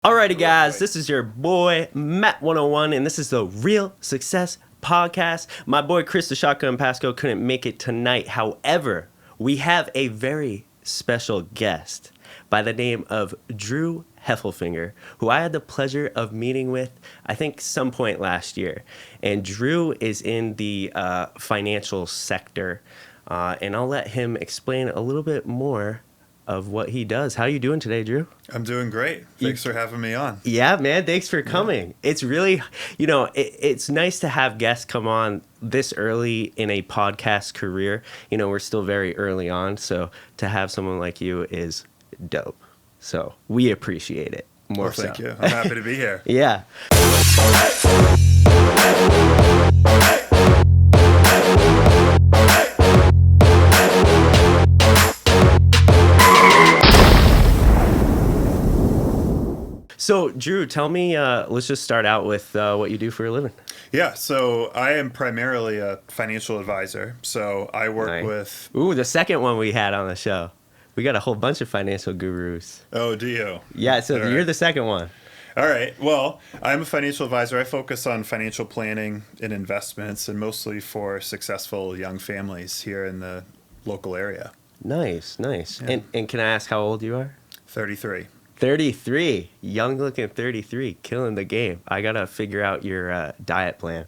Alrighty, guys, this is your boy Matt101, and this is the Real Success Podcast. My boy Chris the Shotgun Pasco couldn't make it tonight. However, we have a very special guest by the name of Drew Hefflefinger, who I had the pleasure of meeting with, I think, some point last year. And Drew is in the financial sector, and I'll let him explain a little bit more of what he does. How you doing today, Drew? I'm doing great. Thanks for having me on. Yeah, man. Thanks for coming. Yeah. It's really, it's nice to have guests come on this early in a podcast career. We're still very early on. So to have someone like you is dope. So we appreciate it more. Well, thank you. I'm happy to be here. Yeah. So, Drew, tell me, let's just start out with what you do for a living. Yeah, so I am primarily a financial advisor. So I work with... Ooh, the second one we had on the show. We got a whole bunch of financial gurus. Oh, do you? Yeah, so you're the second one. All right. Well, I'm a financial advisor. I focus on financial planning and investments, and mostly for successful young families here in the local area. Nice. Yeah. And can I ask how old you are? 33. 33, young looking 33, killing the game. I gotta figure out your diet plan.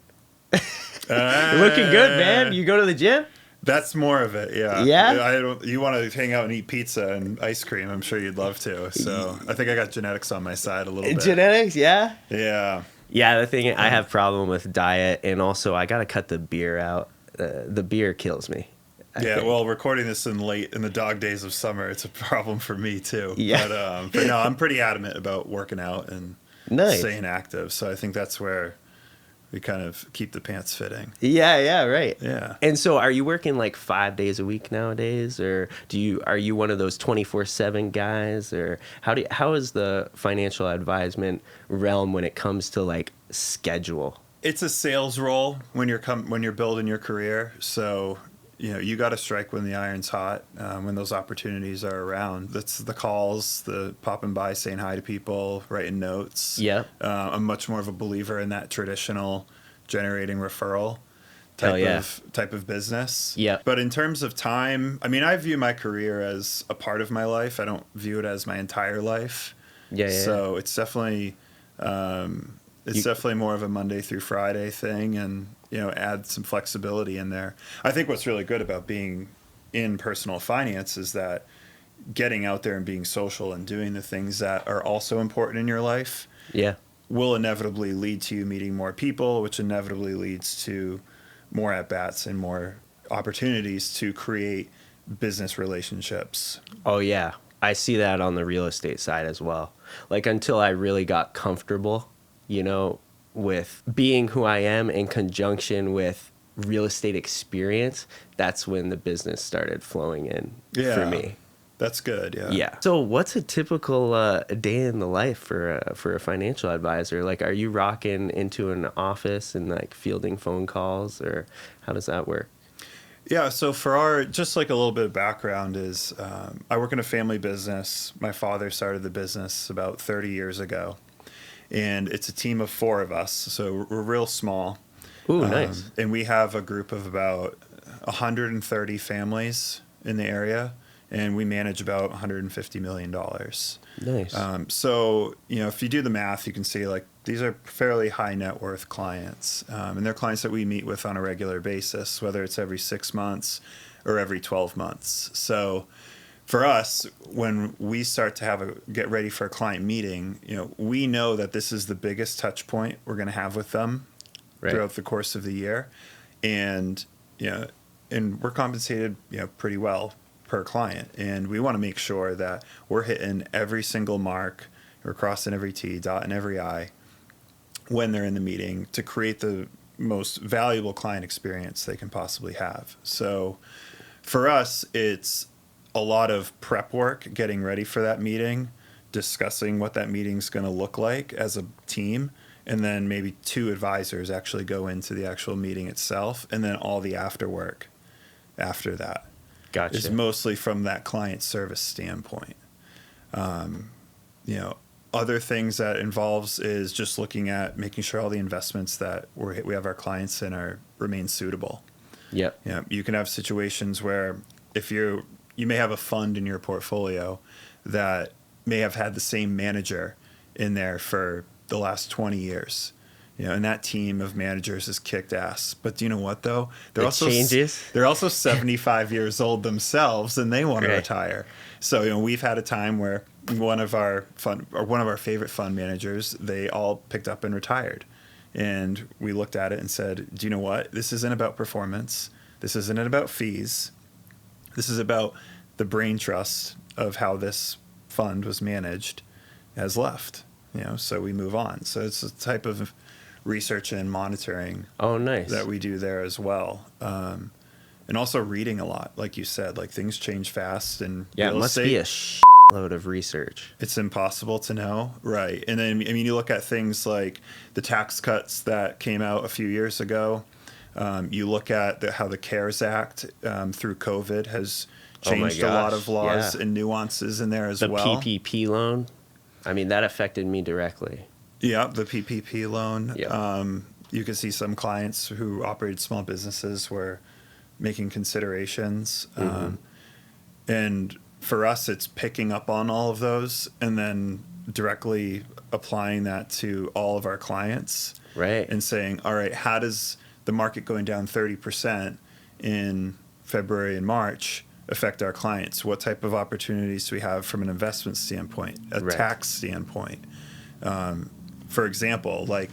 Looking good, man. You go to the gym? That's more of it, yeah. Yeah? You want to hang out and eat pizza and ice cream, I'm sure you'd love to. So I think I got genetics on my side a little bit. Genetics, yeah? Yeah. Yeah, the thing, I have problem with diet, and also I gotta cut the beer out. The beer kills me. I think. Well, recording this in the dog days of summer, it's a problem for me too. Yeah. But no, I'm pretty adamant about working out and staying active. So I think that's where we kind of keep the pants fitting. Yeah, right. Yeah. And so are you working like 5 days a week nowadays, or are you one of those 24/7 guys, or how is the financial advisement realm when it comes to like schedule? It's a sales role when you're building your career. So you got to strike when the iron's hot, when those opportunities are around. That's the calls, the popping by, saying hi to people, writing notes. Yeah. I'm much more of a believer in that traditional generating referral type of business. Yeah. But in terms of time, I mean, I view my career as a part of my life. I don't view it as my entire life. Yeah. So it's definitely definitely more of a Monday through Friday thing, and add some flexibility in there. I think what's really good about being in personal finance is that getting out there and being social and doing the things that are also important in your life will inevitably lead to you meeting more people, which inevitably leads to more at-bats and more opportunities to create business relationships. Oh, yeah. I see that on the real estate side as well. Like, until I really got comfortable, with being who I am in conjunction with real estate experience, that's when the business started flowing in for me. That's good, yeah. Yeah. So what's a typical day in the life for a financial advisor? Like, are you rocking into an office and like fielding phone calls, or how does that work? Yeah, so for just like a little bit of background is I work in a family business. My father started the business about 30 years ago. And it's a team of 4 of us, so we're real small. Ooh, nice. And we have a group of about 130 families in the area, and we manage about $150 million. Nice. So, if you do the math, you can see like these are fairly high net worth clients, and they're clients that we meet with on a regular basis, whether it's every 6 months or every 12 months. So for us, when we start to get ready for a client meeting, we know that this is the biggest touch point we're going to have with them throughout the course of the year. And, and we're compensated, pretty well per client. And we want to make sure that we're hitting every single mark, we're crossing every T, dotting every I when they're in the meeting to create the most valuable client experience they can possibly have. So for us, it's a lot of prep work, getting ready for that meeting, discussing what that meeting's going to look like as a team, and then maybe 2 advisors actually go into the actual meeting itself, and then all the after work after that. Is mostly from that client service standpoint. Other things that involves is just looking at making sure all the investments that we have our clients in remain suitable. Yep. Yeah, you can have situations where if you may have a fund in your portfolio that may have had the same manager in there for the last 20 years. And that team of managers has kicked ass. But do you know what though? They're also 75 years old themselves, and they want to retire. So we've had a time where one of our favorite fund managers, they all picked up and retired. And we looked at it and said, do you know what? This isn't about performance. This isn't about fees. This is about the brain trust of how this fund was managed has left. So we move on. So it's a type of research and monitoring that we do there as well. And also reading a lot, like you said, like things change fast. And it must be a load of research. It's impossible to know. Right. And then, you look at things like the tax cuts that came out a few years ago. You look at how the CARES Act through COVID has changed a lot of laws and nuances in there as well. The PPP loan, that affected me directly. Yeah, the PPP loan. Yep. You can see some clients who operated small businesses were making considerations. And for us, it's picking up on all of those and then directly applying that to all of our clients. Right. And saying, all right, how does the market going down 30% in February and March affect our clients? What type of opportunities do we have from an investment standpoint, a tax standpoint? For example, like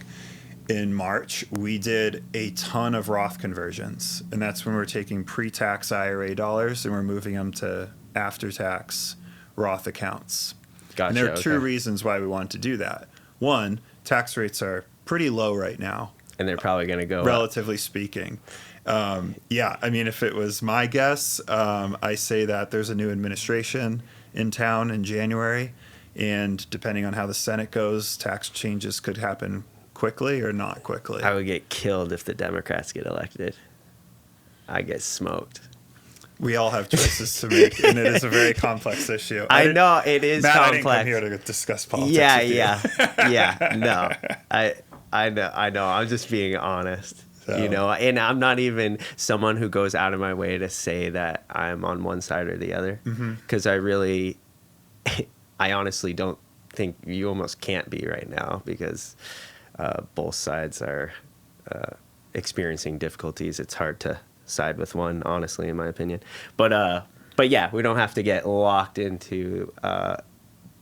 in March, we did a ton of Roth conversions, and that's when we're taking pre-tax IRA dollars and we're moving them to after-tax Roth accounts. Gotcha. And there are two reasons why we wanted to do that. One, tax rates are pretty low right now. And they're probably going to go relatively speaking. If it was my guess, I say that there's a new administration in town in January. And depending on how the Senate goes, tax changes could happen quickly or not quickly. I would get killed if the Democrats get elected. I get smoked. We all have choices to make, and it is a very complex issue. I know it is Matt, complex. I didn't come here to discuss politics. Yeah. No, I know. I'm just being honest. So. And I'm not even someone who goes out of my way to say that I'm on one side or the other, because I honestly don't think you almost can't be right now, because both sides are experiencing difficulties. It's hard to side with one, honestly, in my opinion. But yeah, we don't have to get locked into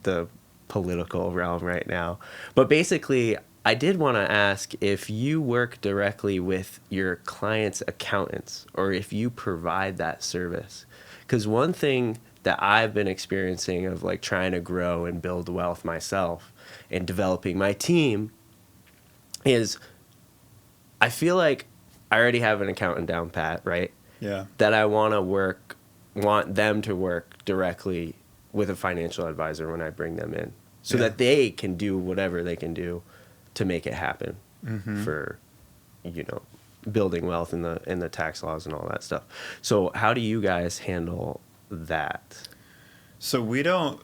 the political realm right now. But basically, I did want to ask if you work directly with your clients' accountants, or if you provide that service. Because one thing that I've been experiencing of like trying to grow and build wealth myself and developing my team is I feel like I already have an accountant down pat, right? Yeah. That I want them to work directly with a financial advisor when I bring them in, so that they can do whatever they can do to make it happen for, building wealth in the tax laws and all that stuff. So how do you guys handle that? So we don't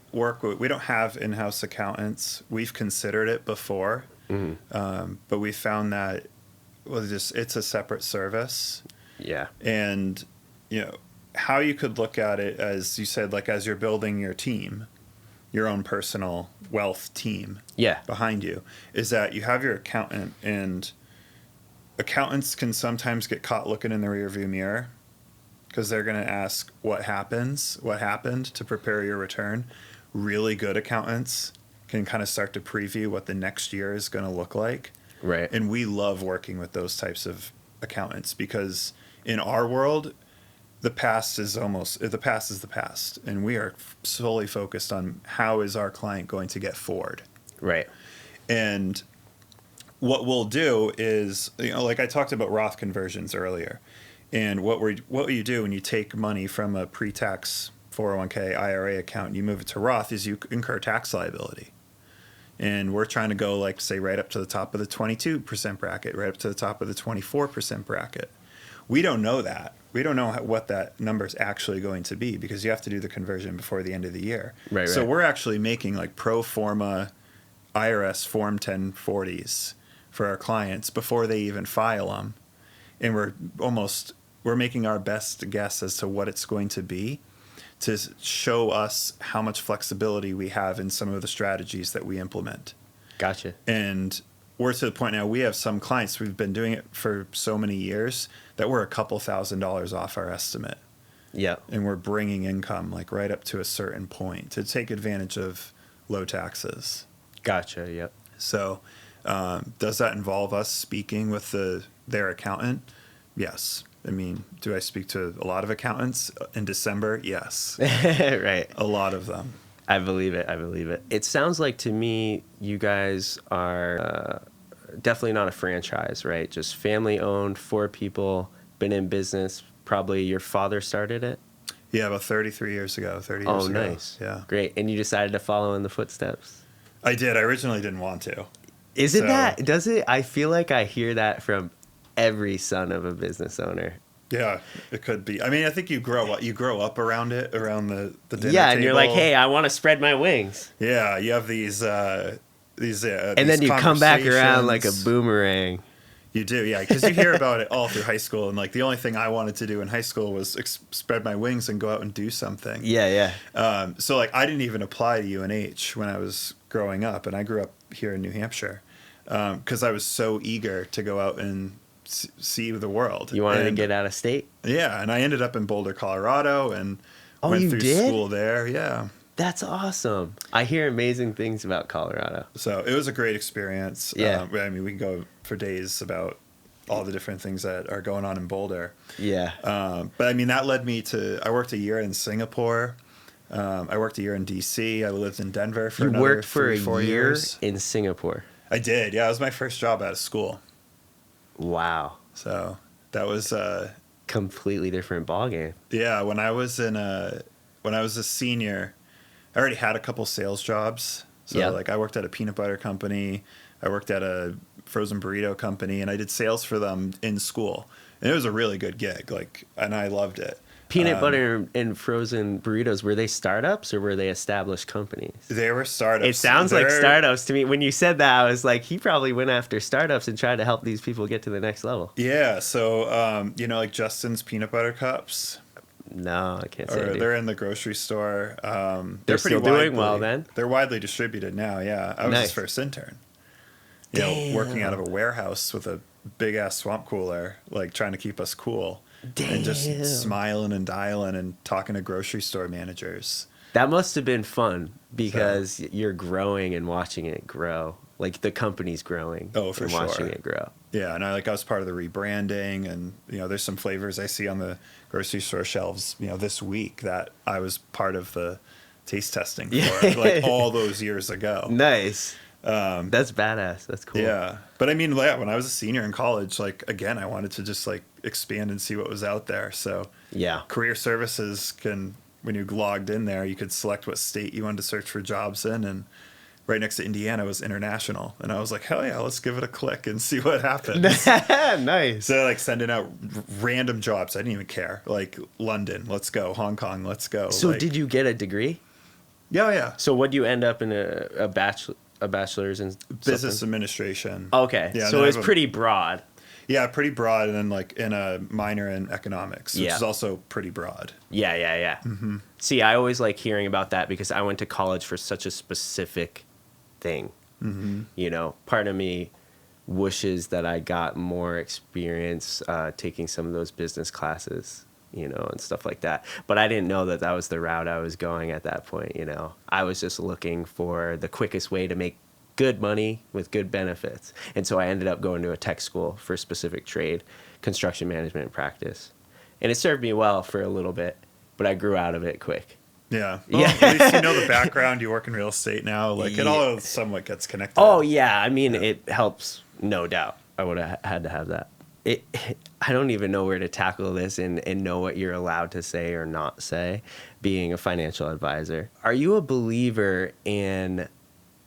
have in-house accountants. We've considered it before, but we found that it's a separate service. Yeah. And how you could look at it, as you said, like as you're building your team, your own personal wealth team behind you, is that you have your accountant, and accountants can sometimes get caught looking in the rearview mirror, because they're going to ask what happened to prepare your return. Really good accountants can kind of start to preview what the next year is going to look like. Right. And we love working with those types of accountants, because in our world, the past is the past. And we are solely focused on how is our client going to get forward. Right. And what we'll do is, like I talked about Roth conversions earlier. And what you do when you take money from a pre-tax 401k IRA account and you move it to Roth is you incur tax liability. And we're trying to go, like, say, right up to the top of the 22% bracket, right up to the top of the 24% bracket. We don't know that. We don't know what that number is actually going to be, because you have to do the conversion before the end of the year. Right. So we're actually making like pro forma IRS Form 1040s for our clients before they even file them. And we're making our best guess as to what it's going to be to show us how much flexibility we have in some of the strategies that we implement. Gotcha. And we're to the point now, we have some clients, we've been doing it for so many years that we're a couple $1,000s off our estimate. Yeah. And we're bringing income like right up to a certain point to take advantage of low taxes. Gotcha. Yep. So does that involve us speaking with their accountant? Yes. I mean, do I speak to a lot of accountants in December? Yes. Right. A lot of them. I believe it. I believe it. It sounds like to me you guys are definitely not a franchise, right? Just family owned, 4 people, been in business. Probably your father started it? Yeah, about 33 years ago, 30 years ago. Oh, nice. Yeah. Great. And you decided to follow in the footsteps? I did. I originally didn't want to. Isn't that, does it? I feel like I hear that from every son of a business owner. Yeah, it could be. I mean, I think you grow up around it, around the dinner Yeah, and table. you're like, hey, I want to spread my wings. Yeah, you have these And then you come back around like a boomerang. You do, yeah, because you hear about it all through high school, and like the only thing I wanted to do in high school was spread my wings and go out and do something. Yeah, yeah. So like I didn't even apply to UNH when I was growing up, and I grew up here in New Hampshire because I was so eager to go out and see the world. You wanted to get out of state? Yeah, and I ended up in Boulder, Colorado, and went through school there. Yeah. That's awesome. I hear amazing things about Colorado. So it was a great experience. Yeah. I mean, we can go for days about all the different things that are going on in Boulder. Yeah. But I mean, that led me to, I worked a year in Singapore. I worked a year in DC. I lived in Denver for another worked for 3-4 a year years. in Singapore. I did. Yeah. It was my first job out of school. Wow. So that was Completely different ballgame. yeah. When I was a senior, I already had a couple sales jobs. So Yeah. like I worked at a peanut butter company. I worked at a frozen burrito company, and I did sales for them in school. And it was a really good gig. Like, and I loved it. Peanut butter and frozen burritos, were they startups or were they established companies? They were startups. It sounds like startups to me. When you said that, I was like, he probably went after startups and tried to help these people get to the next level. Yeah. So, like Justin's peanut butter cups. No, I can't say Or I do. they're in the grocery store. They're still doing well then? They're widely distributed now, yeah. I was Nice. his first intern. You know, working out of a warehouse with a big ass swamp cooler, like trying to keep us cool. And just smiling and dialing and talking to grocery store managers. That must have been fun because you're growing and watching it grow. Like the company's growing. Oh, for and sure. watching it grow. Yeah, and I was part of the rebranding, and there's some flavors I see on the grocery store shelves, this week that I was part of the taste testing for, like all those years ago. Nice. That's badass. That's cool. Yeah, but I mean, when I was a senior in college, like again, I wanted to just like expand and see what was out there. So Yeah. career services when you logged in there, you could select what state you wanted to search for jobs in, and right next to Indiana was international. And I was like, hell yeah, let's give it a click and see what happens. Nice. So like sending out random jobs. I didn't even care. Like London, let's go. Hong Kong, let's go. So like, did you get a degree? Yeah. So what do you end up in a bachelor's in Business something? administration. Okay. Yeah, So it's pretty broad. Yeah, pretty broad. And then like in a minor in economics, which Yeah. is also pretty broad. Yeah. Mm-hmm. See, I always like hearing about that because I went to college for such a specific thing. Mm-hmm. Part of me wishes that I got more experience taking some of those business classes, and stuff like that. But I didn't know that that was the route I was going at that point, I was just looking for the quickest way to make good money with good benefits. And so I ended up going to a tech school for a specific trade, construction management and practice. And it served me well for a little bit, but I grew out of it quick. Yeah. Well, Yeah. At least you know the background. You work in real estate now. Like it all somewhat gets connected. Oh, yeah. I mean, it helps, no doubt. I would have had to have that. I don't even know where to tackle this and know what you're allowed to say or not say, being a financial advisor. Are you a believer in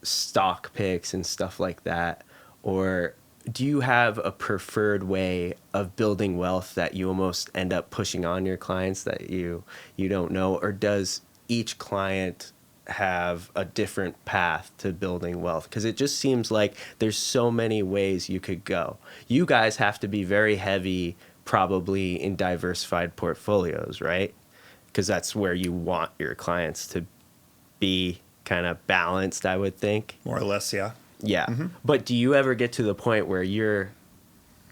stock picks and stuff like that? Or do you have a preferred way of building wealth that you almost end up pushing on your clients that you don't know? Or does each client have a different path to building wealth? Because it just seems like there's so many ways you could go. You guys have to be very heavy, probably in diversified portfolios, right? Because that's where you want your clients to be kind of balanced, I would think. More or less, yeah. Yeah. But do you ever get to the point where you're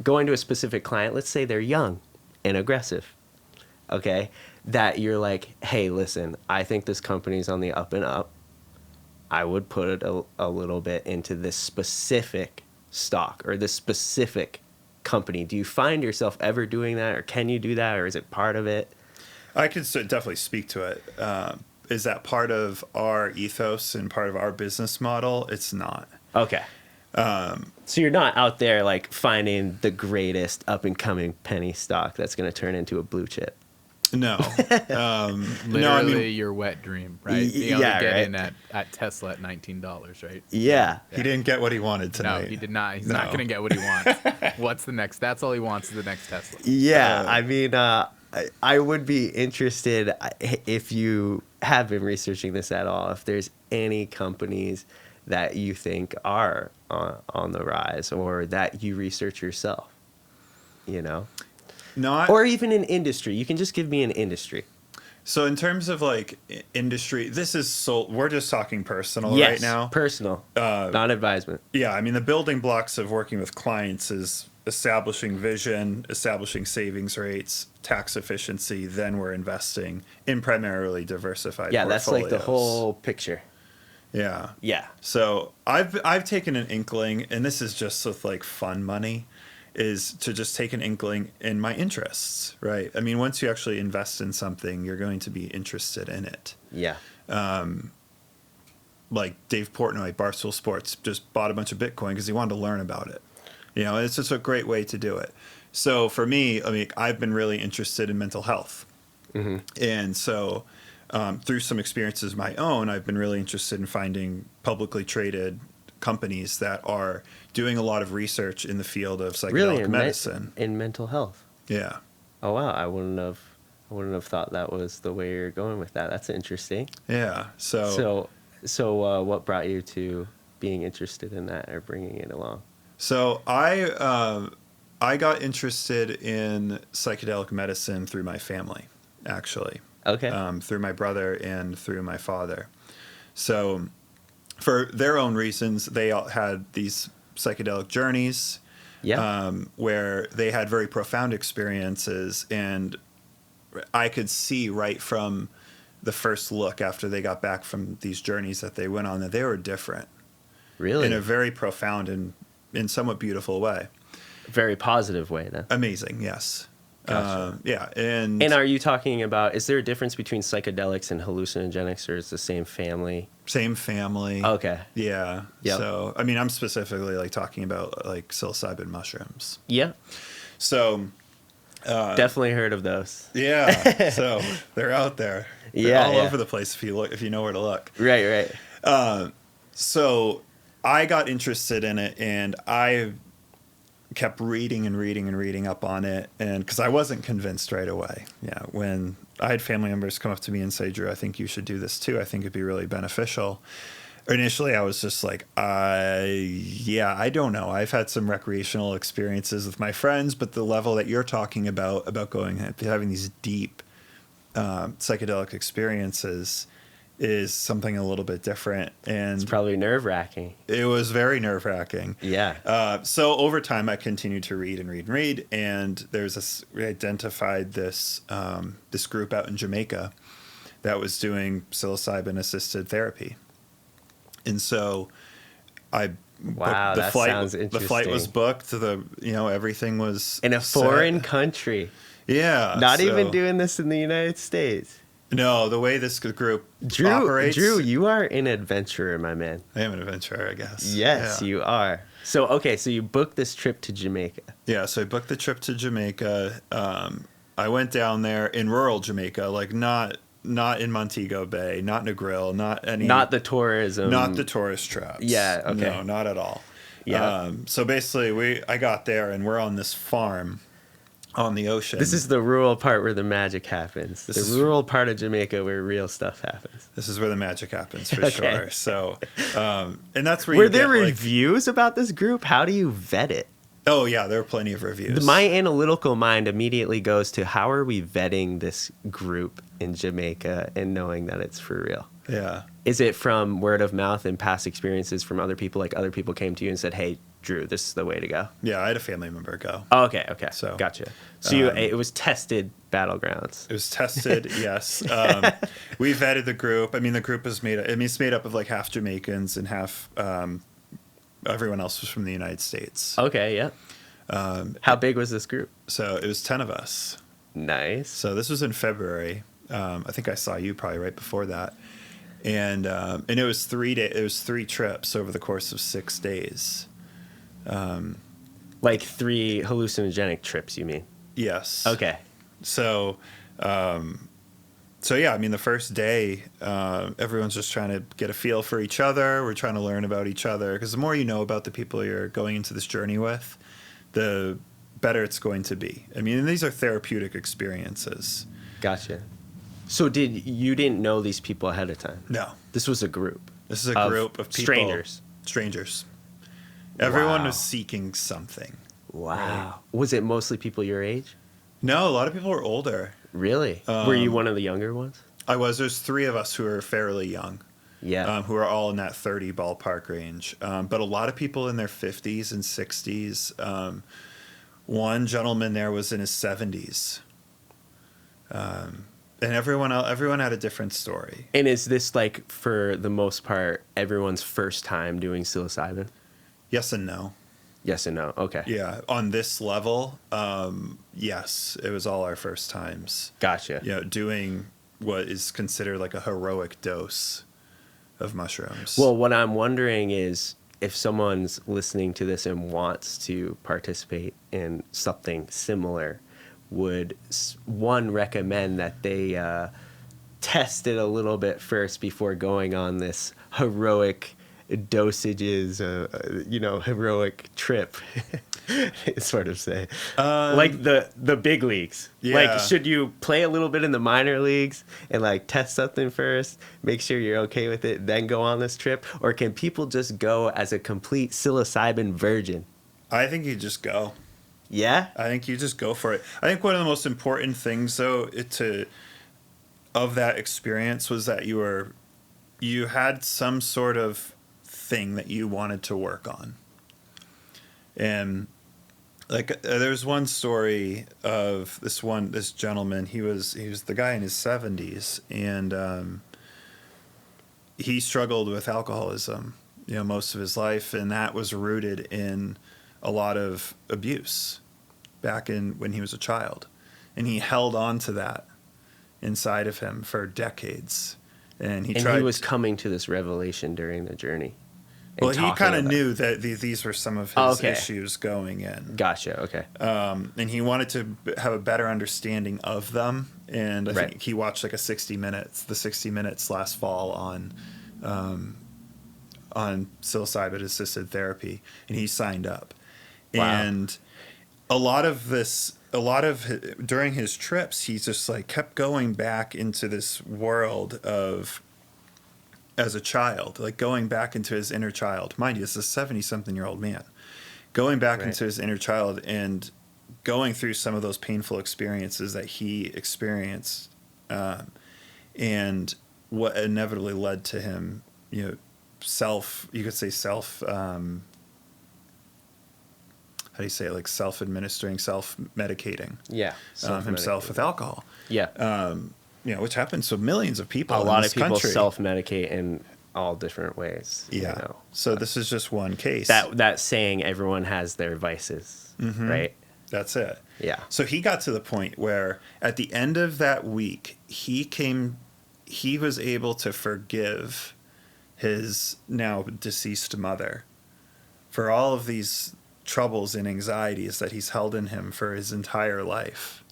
going to a specific client, let's say they're young and aggressive, okay, that you're like, hey, listen, I think this company's on the up and up. I would put a little bit into this specific stock or this specific company. Do you find yourself ever doing that, or can you do that, or is it part of it? I could definitely speak to it. Is that part of our ethos and part of our business model? It's not. Okay. So you're not out there like finding the greatest up and coming penny stock that's going to turn into a blue chip. No. Literally no, I mean, your wet dream, right? Being able to get in at Tesla at $19, right? Yeah. he didn't get what he wanted tonight. No, he did not. He's not going to get what he wants. What's the next? That's all he wants is the next Tesla. Yeah. I mean, I would be interested if you have been researching this at all, if there's any companies that you think are on the rise or that you research yourself, you know? Not, or even an industry. You can just give me an industry. so in terms of like industry, this is we're just talking personal Yes, right now. personal, not advisement. Yeah, I mean, the building blocks of working with clients is establishing vision, establishing savings rates, tax efficiency, then we're investing in primarily diversified Yeah, that's like the portfolios. whole picture. Yeah. Yeah. So I've taken an inkling, and this is just with like fun money, is to just take an inkling in my interests, right? I mean, once you actually invest in something, you're going to be interested in it. Yeah. Like Dave Portnoy, Barstool Sports, just bought a bunch of Bitcoin because he wanted to learn about it. You know, it's just a great way to do it. So for me, I mean, I've been really interested in mental health. And so through some experiences of my own, I've been really interested in finding publicly traded companies that are doing a lot of research in the field of psychedelic medicine. In mental health. Yeah. Oh wow, I wouldn't have thought that was the way you're going with that. That's interesting. Yeah. So what brought you to being interested in that or bringing it along? So I got interested in psychedelic medicine through my family, actually. Okay. Through my brother and through my father. So for their own reasons, they all had these psychedelic journeys. Yeah. Where they had very profound experiences, and I could see right from the first look after they got back from these journeys that they went on that they were different. Really? In a very profound and in somewhat beautiful way. Very positive way, then. Amazing, yes. Gotcha. Yeah, and And are you talking about, is there a difference between psychedelics and hallucinogenics, or is it the same family? same family. Okay. Yeah. Yep. So, I mean, I'm specifically like talking about like psilocybin mushrooms. Yeah. So, Definitely heard of those. yeah. So they're out there. They're Yeah, all yeah. over the place if you know where to look. Right. So I got interested in it, and I kept reading up on it, and because I wasn't convinced right away. Yeah, when I had family members come up to me and say, "Drew, I think you should do this too. I think it'd be really beneficial." Initially, I was just like, I don't know. I've had some recreational experiences with my friends, but the level that you're talking about going having these deep psychedelic experiences is something a little bit different. And It's probably nerve-wracking. it was very nerve-wracking. Yeah. So over time, I continued to read, and we identified this this group out in Jamaica that was doing psilocybin-assisted therapy. And so I Wow, booked the that flight. sounds The flight was interesting. booked. Everything was In a set. foreign country. Yeah, Not so- even doing this in the United States. No, the way this group operates. Drew, you are an adventurer, my man. I am an adventurer, I guess. Yes, Yeah. you are. So, okay, so you booked this trip to Jamaica. Yeah, so I booked the trip to Jamaica. I went down there in rural Jamaica, like not in Montego Bay, not Negril, not the tourism. not the tourist traps. Yeah, okay. No, not at all. Yeah. So basically, I got there, and we're on this farm on the ocean. This is the rural part where the magic happens. The rural part of Jamaica where real stuff happens. This is where the magic happens for Okay. sure. So, and that's where Were you there get, like, reviews about this group? How do you vet it? oh yeah, there are plenty of reviews. My analytical mind immediately goes to how are we vetting this group in Jamaica and knowing that it's for real? Yeah. Is it from word of mouth and past experiences from other people? Like other people came to you and said, "Hey, Drew, this is the way to go." Yeah, I had a family member go. Oh, okay. So, Gotcha. So it was tested battlegrounds. It was tested, yes. We vetted the group. I mean, the group is it's made up of like half Jamaicans and half everyone else was from the United States. Okay, yeah. How big was this group? So it was 10 of us. Nice. So this was in February. I think I saw you probably right before that. And it was 3 days. It was 3 trips over the course of 6 days. Like 3 hallucinogenic trips, you mean? Yes. Okay. So, yeah, I mean, the first day, everyone's just trying to get a feel for each other. We're trying to learn about each other because the more you know about the people you're going into this journey with, the better it's going to be. I mean, and these are therapeutic experiences. Gotcha. So you didn't know these people ahead of time? No, This was a group. this is a group of people. Strangers. Strangers. Everyone Wow. was seeking something. Wow. Right. Was it mostly people your age? No, a lot of people were older. Really? Were you one of the younger ones? There's 3 of us who are fairly young. Yeah. Who are all in that 30 ballpark range. But a lot of people in their 50s and 60s. One gentleman there was in his 70s. And everyone had a different story. And is this like, for the most part, everyone's first time doing psilocybin? Yes and no. Yes and no. Okay. Yeah, on this level, yes, it was all our first times. Gotcha. You know, doing what is considered like a heroic dose of mushrooms. Well, what I'm wondering is if someone's listening to this and wants to participate in something similar, would one recommend that they test it a little bit first before going on this heroic dosages, heroic trip, sort of say, like the big leagues. Yeah. Like, should you play a little bit in the minor leagues and like test something first, make sure you're okay with it, then go on this trip? Or can people just go as a complete psilocybin virgin? I think you just go. Yeah? I think you just go for it. I think one of the most important things, though, of that experience was that you had some sort of thing that you wanted to work on. And like there's one story of this gentleman. He was the guy in his 70s, and he struggled with alcoholism, most of his life, and that was rooted in a lot of abuse back when he was a child, and he held on to that inside of him for decades, and he was coming to this revelation during the journey. Well, he kind of knew that these were some of his issues going in. Gotcha. Okay. And he wanted to have a better understanding of them. And I think he watched like the 60 Minutes last fall on psilocybin assisted therapy, and he signed up. Wow. And during his trips, he just like kept going back into this world of, as a child, like going back into his inner child. Mind you, this is a 70-something-year-old man. Going back into his inner child and going through some of those painful experiences that he experienced, and what inevitably led to him, how do you say it? Like self-administering, self-medicating himself with alcohol. Yeah. Which happens to millions of people. A in lot this of people country. self-medicate in all different ways. Yeah. So this is just one case. That saying, everyone has their vices, right? That's it. Yeah. So he got to the point where at the end of that week, he was able to forgive his now deceased mother for all of these troubles and anxieties that he's held in him for his entire life.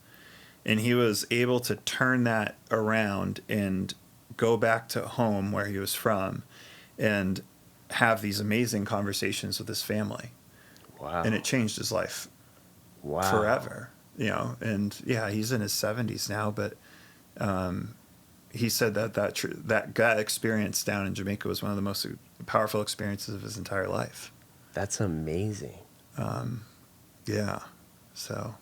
And he was able to turn that around and go back to home where he was from and have these amazing conversations with his family. Wow. And it changed his life forever. and yeah, he's in his 70s now, but he said that experience down in Jamaica was one of the most powerful experiences of his entire life. That's amazing. Yeah. So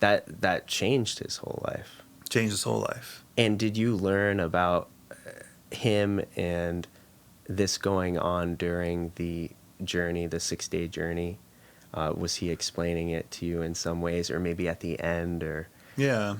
that changed his whole life. changed his whole life. And did you learn about him and this going on during the journey, the 6-day journey? Was he explaining it to you in some ways, or maybe at the end, or Yeah.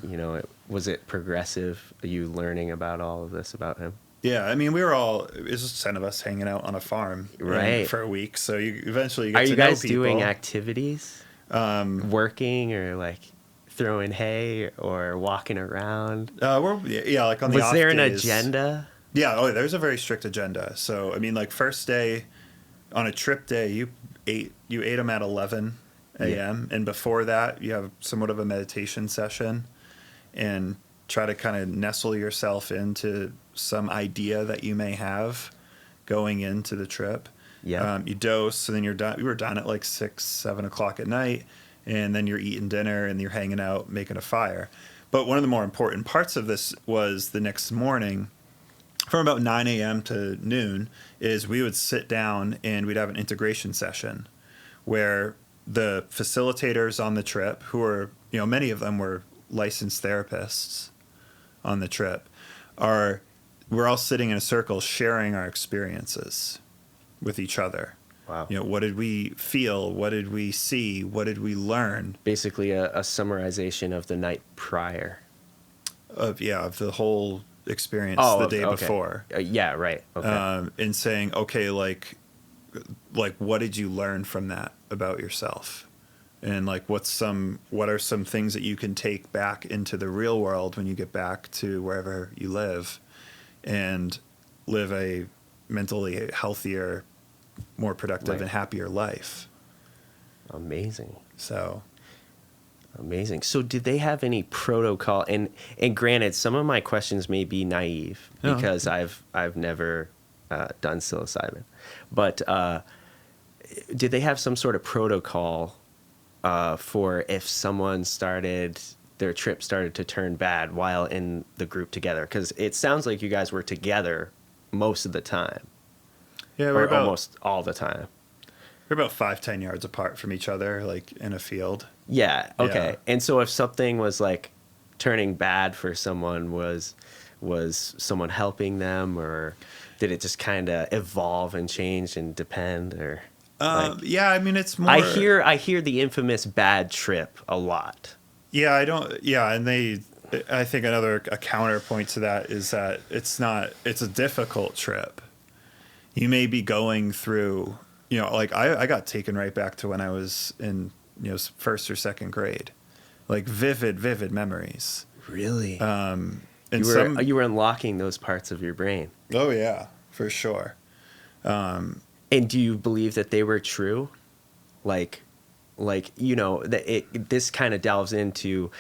was it progressive? Are you learning about all of this about him? Yeah, I mean, it was just 10 of us hanging out on a farm Right. for a week. So you eventually get Are to you know guys people. doing activities? Working or like throwing hay or walking around? Yeah, like on the Was off there an days. agenda? Yeah, there's a very strict agenda. So I mean, like first day on a trip day, you ate them at 11 a.m. And before that, you have somewhat of a meditation session and try to kind of nestle yourself into some idea that you may have going into the trip. Yeah. You dose, and then you're done. We were done at like 6, 7 o'clock at night, and then you're eating dinner and you're hanging out, making a fire. But one of the more important parts of this was the next morning, from about 9 a.m. to noon, is we would sit down and we'd have an integration session where the facilitators on the trip, who are, many of them were licensed therapists on the trip, we're all sitting in a circle sharing our experiences with each other. Wow. What did we feel? What did we see? What did we learn? Basically a summarization of the night prior. Of the whole experience the day okay. before. Yeah, right. Okay. And saying, okay, like what did you learn from that about yourself? And like what are some things that you can take back into the real world when you get back to wherever you live and live a mentally healthier, more productive Right. and happier life. Amazing. So Amazing. So did they have any protocol? And granted, some of my questions may be naive No. because I've never done psilocybin. But did they have some sort of protocol for if their trip started to turn bad while in the group together? Because it sounds like you guys were together most of the time. yeah, Or almost all the time. we're about 5-10 yards apart from each other, like in a field. Yeah. Okay. Yeah. And so if something was like turning bad for someone, was someone helping them, or did it just kind of evolve and change and depend? Or Yeah, I mean, it's more. I hear the infamous bad trip a lot. Yeah, and I think a counterpoint to that is that it's a difficult trip. You may be going through, like I got taken right back to when I was in, first or second grade, like vivid memories. Really? And You were unlocking those parts of your brain. oh yeah, for sure. And do you believe that they were true? Like this kind of delves into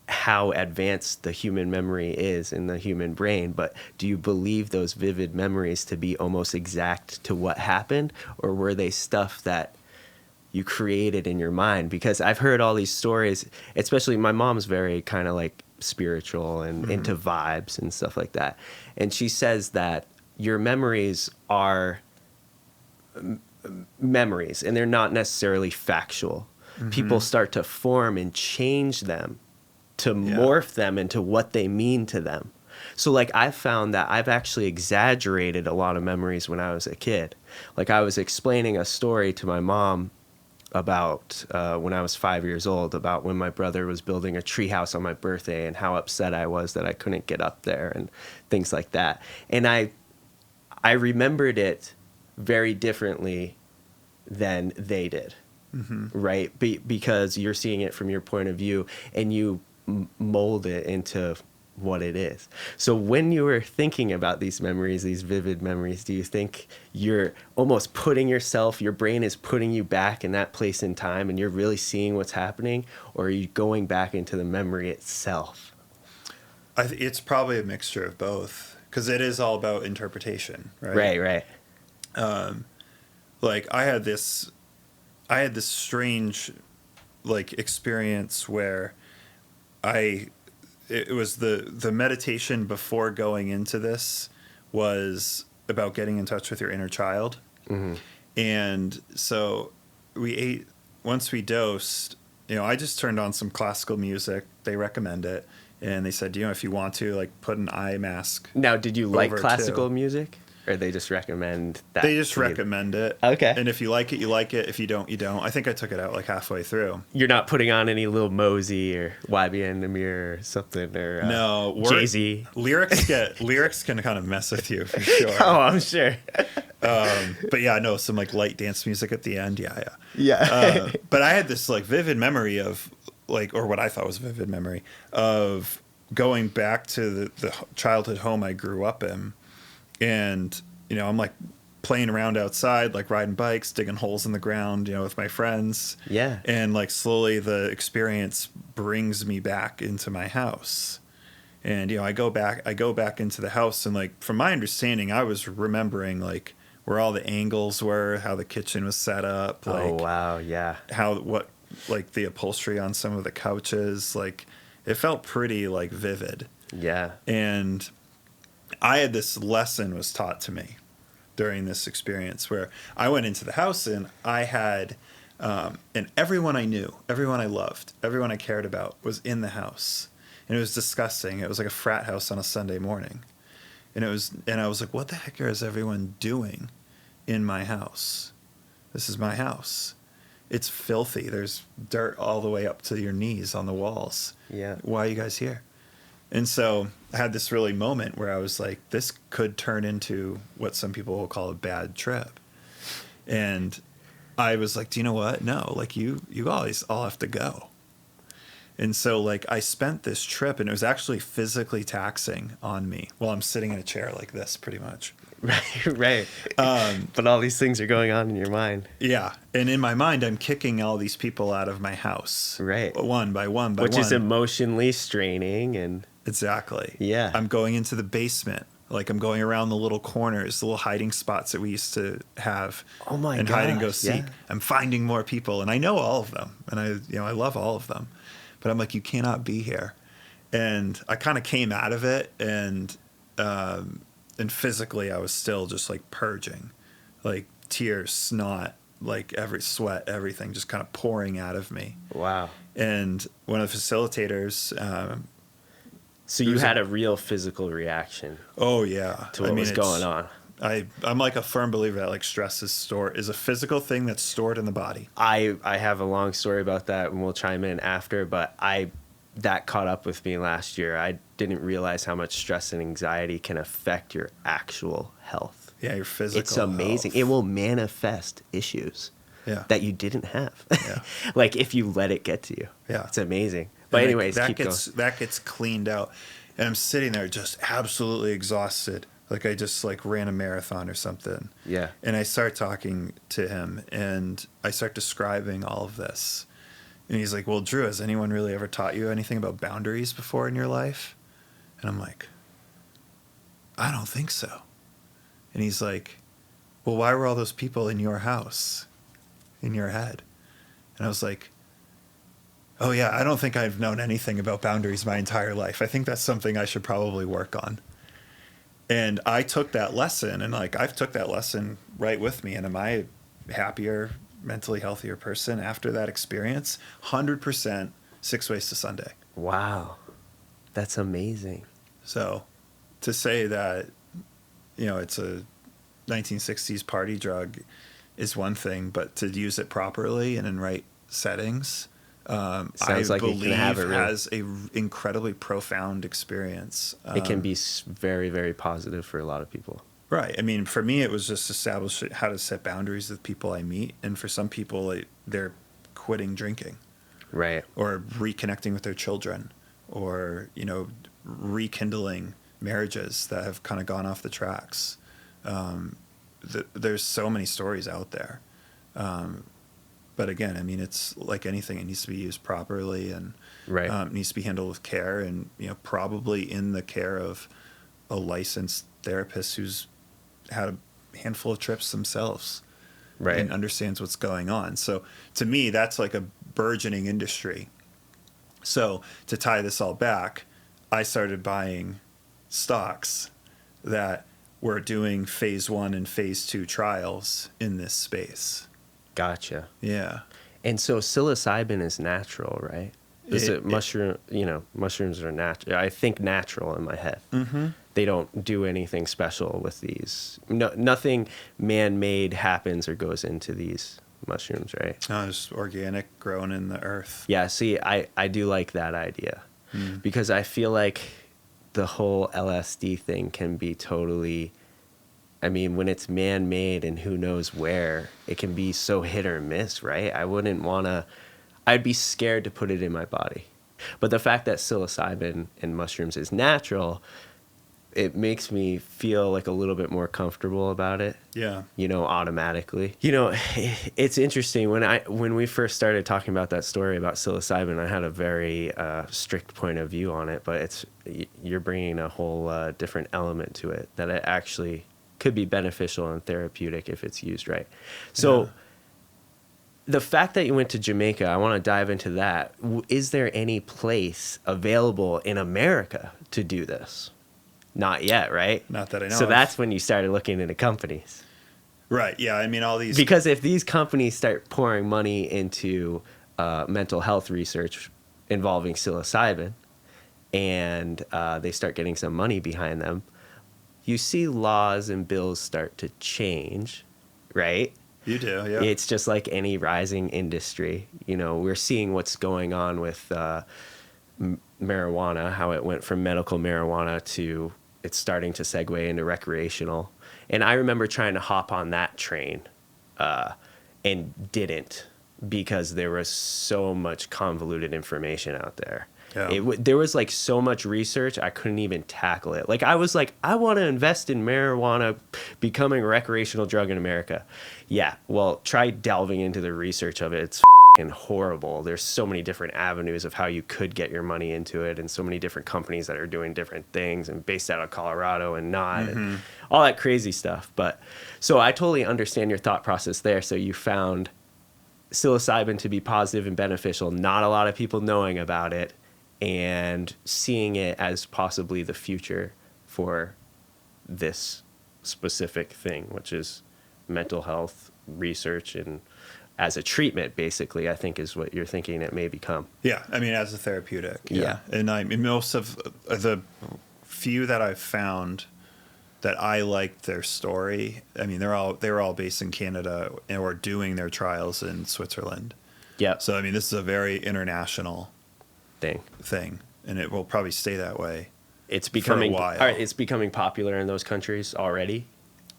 how advanced the human memory is in the human brain, but do you believe those vivid memories to be almost exact to what happened, or were they stuff that you created in your mind? Because I've heard all these stories, especially my mom's very kind of like spiritual and into vibes and stuff like that. And she says that your memories are memories and they're not necessarily factual. People start to form and change them to morph them into what they mean to them. So like I've found that I've actually exaggerated a lot of memories when I was a kid. Like I was explaining a story to my mom about when I was 5 years old, about when my brother was building a treehouse on my birthday and how upset I was that I couldn't get up there and things like that. And I remembered it very differently than they did, right? Because you're seeing it from your point of view and you mold it into what it is. So when you were thinking about these memories, these vivid memories, do you think you're almost putting your brain is putting you back in that place in time and you're really seeing what's happening, or are you going back into the memory itself? It's probably a mixture of both, because it is all about interpretation, right? Right. Like I had this I had this strange like experience where it was the meditation before going into this was about getting in touch with your inner child. Mm-hmm. And so once we dosed, I just turned on some classical music. They recommend it. And they said, if you want to, like, put an eye mask. Now, did you like over classical too. music? Or they just recommend that? They just to you? recommend it. Okay. And if you like it, you like it. If you don't, you don't. I think I took it out like halfway through. You're not putting on any Lil Mosey or YBN Namir or something, or No. Jay-Z? Lyrics can kind of mess with you for sure. Oh, I'm sure. But yeah, no, some like light dance music at the end. Yeah. Yeah. But I had this like vivid memory of like, or what I thought was a vivid memory of going back to the childhood home I grew up in. And, I'm like playing around outside, like riding bikes, digging holes in the ground, with my friends. Yeah. And like slowly the experience brings me back into my house. And, I go back into the house, and like, from my understanding, I was remembering like where all the angles were, how the kitchen was set up. Like, Oh, wow. Yeah. like the upholstery on some of the couches, like it felt pretty like vivid. Yeah. And I had this lesson was taught to me during this experience where I went into the house and I had, and everyone I knew, everyone I loved, everyone I cared about was in the house. And it was disgusting. It was like a frat house on a Sunday morning. And I was like, what the heck is everyone doing in my house? This is my house. It's filthy. There's dirt all the way up to your knees on the walls. Yeah. Why are you guys here? And so I had this really moment where I was like, this could turn into what some people will call a bad trip. And I was like, do you know what? No, like you guys all have to go. And so like I spent this trip, and it was actually physically taxing on me while I'm sitting in a chair like this pretty much. Right. But all these things are going on in your mind. Yeah. And in my mind, I'm kicking all these people out of my house. Right. One by one by Which one. is emotionally straining. And Exactly. Yeah. I'm going into the basement. Like I'm going around the little corners, the little hiding spots that we used to have. Oh my and hide and go gosh, seek. yeah. I'm finding more people, and I know all of them, and I love all of them, but I'm like, you cannot be here. And I kind of came out of it, and physically I was still just like purging, like tears, snot, like every sweat, everything just kind of pouring out of me. wow. And one of the facilitators, So you had a real physical reaction oh yeah, to what was going on. I'm like a firm believer that like stress is a physical thing that's stored in the body. I have a long story about that, and we'll chime in after, but that caught up with me last year. I didn't realize how much stress and anxiety can affect your actual health. Yeah, your physical. It's amazing. health. It will manifest issues Yeah. that you didn't have. Yeah. Like if you let it get to you. Yeah. It's amazing. But And anyways, that keep gets going. that gets cleaned out, and I'm sitting there just absolutely exhausted, like I just like ran a marathon or something. Yeah. And I start talking to him, and I start describing all of this, and he's like, "Well, Drew, has anyone really ever taught you anything about boundaries before in your life?" And I'm like, "I don't think so." And he's like, "Well, why were all those people in your house, in your head?" And I was like, "Oh yeah, I don't think I've known anything about boundaries my entire life. I think that's something I should probably work on." And I took that lesson, and like I've took that lesson right with me. And am I a happier, mentally healthier person after that experience? 100%. 6 Ways to Sunday. Wow. That's amazing. So to say that, it's a 1960s party drug is one thing, but to use it properly and in right settings, Sounds I like it can believe have a real- has a incredibly profound experience. It can be very, very positive for a lot of people. Right. I mean, for me, it was just establishing how to set boundaries with people I meet. And for some people, they're quitting drinking Right. or reconnecting with their children or, rekindling marriages that have kind of gone off the tracks. There's so many stories out there. But again, I mean, it's like anything. It needs to be used properly, and Right. it needs to be handled with care, and probably in the care of a licensed therapist who's had a handful of trips themselves. Right. and understands what's going on. So to me, that's like a burgeoning industry. So to tie this all back, I started buying stocks that were doing phase 1 and phase 2 trials in this space. Gotcha. Yeah. And so psilocybin is natural, right? Mushrooms are natural. I think natural in my head. Mm-hmm. They don't do anything special with these. No, nothing man-made happens or goes into these mushrooms, right? No, it's organic, grown in the earth. Yeah, see, I do like that idea because I feel like the whole LSD thing can be totally, I mean, when it's man-made and who knows where, it can be so hit or miss, right? I'd be scared to put it in my body. But the fact that psilocybin and mushrooms is natural, it makes me feel like a little bit more comfortable about it. Yeah. Automatically. It's interesting when we first started talking about that story about psilocybin, I had a very strict point of view on it, but you're bringing a whole different element to it that it actually could be beneficial and therapeutic if it's used right. So the fact that you went to Jamaica, I want to dive into that. Is there any place available in America to do this? Not yet, right? Not that I know So of. that's when you started looking into companies. Right. Yeah. I mean, all these. Because if these companies start pouring money into mental health research involving psilocybin and they start getting some money behind them, you see laws and bills start to change, right? You do, yeah. It's just like any rising industry. We're seeing what's going on with marijuana, how it went from medical marijuana to it's starting to segue into recreational. And I remember trying to hop on that train and didn't because there was so much convoluted information out there. Yeah. There was like so much research, I couldn't even tackle it. Like I was like, I want to invest in marijuana becoming a recreational drug in America. Yeah, well, try delving into the research of it. It's and horrible. There's so many different avenues of how you could get your money into it and so many different companies that are doing different things and based out of Colorado and not and all that crazy stuff. But so I totally understand your thought process there. So you found psilocybin to be positive and beneficial, not a lot of people knowing about it and seeing it as possibly the future for this specific thing, which is mental health research and as a treatment, basically, I think is what you're thinking it may become. Yeah, I mean, as a therapeutic. Yeah. And I mean, most of the few that I've found that I liked their story, I mean, they were all based in Canada or doing their trials in Switzerland. Yeah. So, I mean, this is a very international thing. And it will probably stay that way. It's becoming for a while. All right, it's becoming popular in those countries already.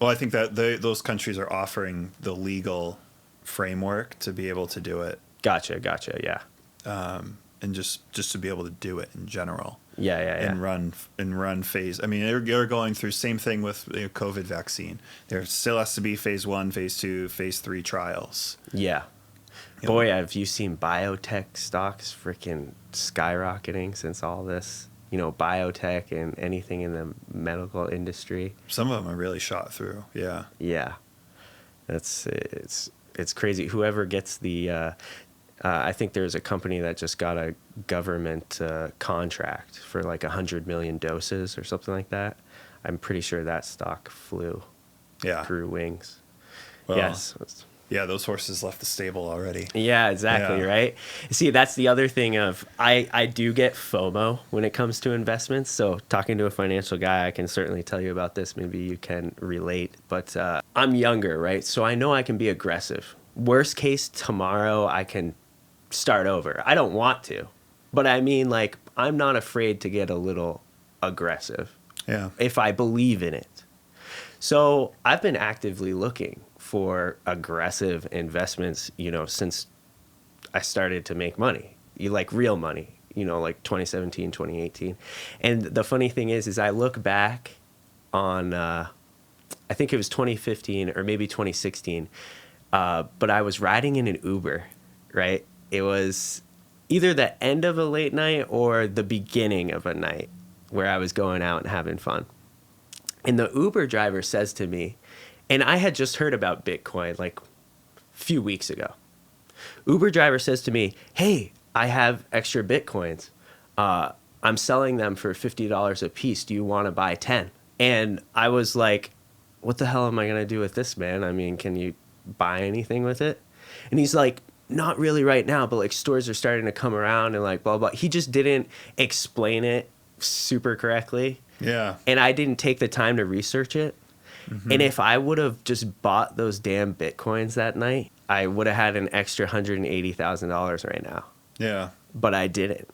Well, I think that those countries are offering the legal framework to be able to do it. Gotcha, yeah. And just to be able to do it in general. Yeah. And run phase. I mean, they're going through same thing with the COVID vaccine. There still has to be phase 1, phase 2, phase 3 trials. Yeah. Boy, have you seen biotech stocks freaking skyrocketing since all this, biotech and anything in the medical industry. Some of them are really shot through. Yeah. Yeah. It's crazy. Whoever gets the I think there's a company that just got a government contract for like 100 million doses or something like that. I'm pretty sure that stock grew wings. Well, Yes. Yeah, those horses left the stable already. Yeah, exactly, right? See, that's the other thing of I do get FOMO when it comes to investments. So talking to a financial guy, I can certainly tell you about this. Maybe you can relate. But I'm younger, right? So I know I can be aggressive. Worst case, tomorrow I can start over. I don't want to. But I mean, like, I'm not afraid to get a little aggressive if I believe in it. So I've been actively looking for aggressive investments, since I started to make money, like real money, like 2017, 2018. And the funny thing is I look back on, I think it was 2015 or maybe 2016, but I was riding in an Uber, right? It was either the end of a late night or the beginning of a night where I was going out and having fun. And the Uber driver says to me, and I had just heard about Bitcoin like few weeks ago. Uber driver says to me, "Hey, I have extra Bitcoins. I'm selling them for $50 a piece. Do you want to buy 10?" And I was like, what the hell am I going to do with this, man? I mean, can you buy anything with it? And he's like, not really right now, but like stores are starting to come around and like blah, blah. He just didn't explain it super correctly. Yeah. And I didn't take the time to research it. Mm-hmm. And if I would have just bought those damn Bitcoins that night, I would have had an extra $180,000 right now. Yeah. But I didn't.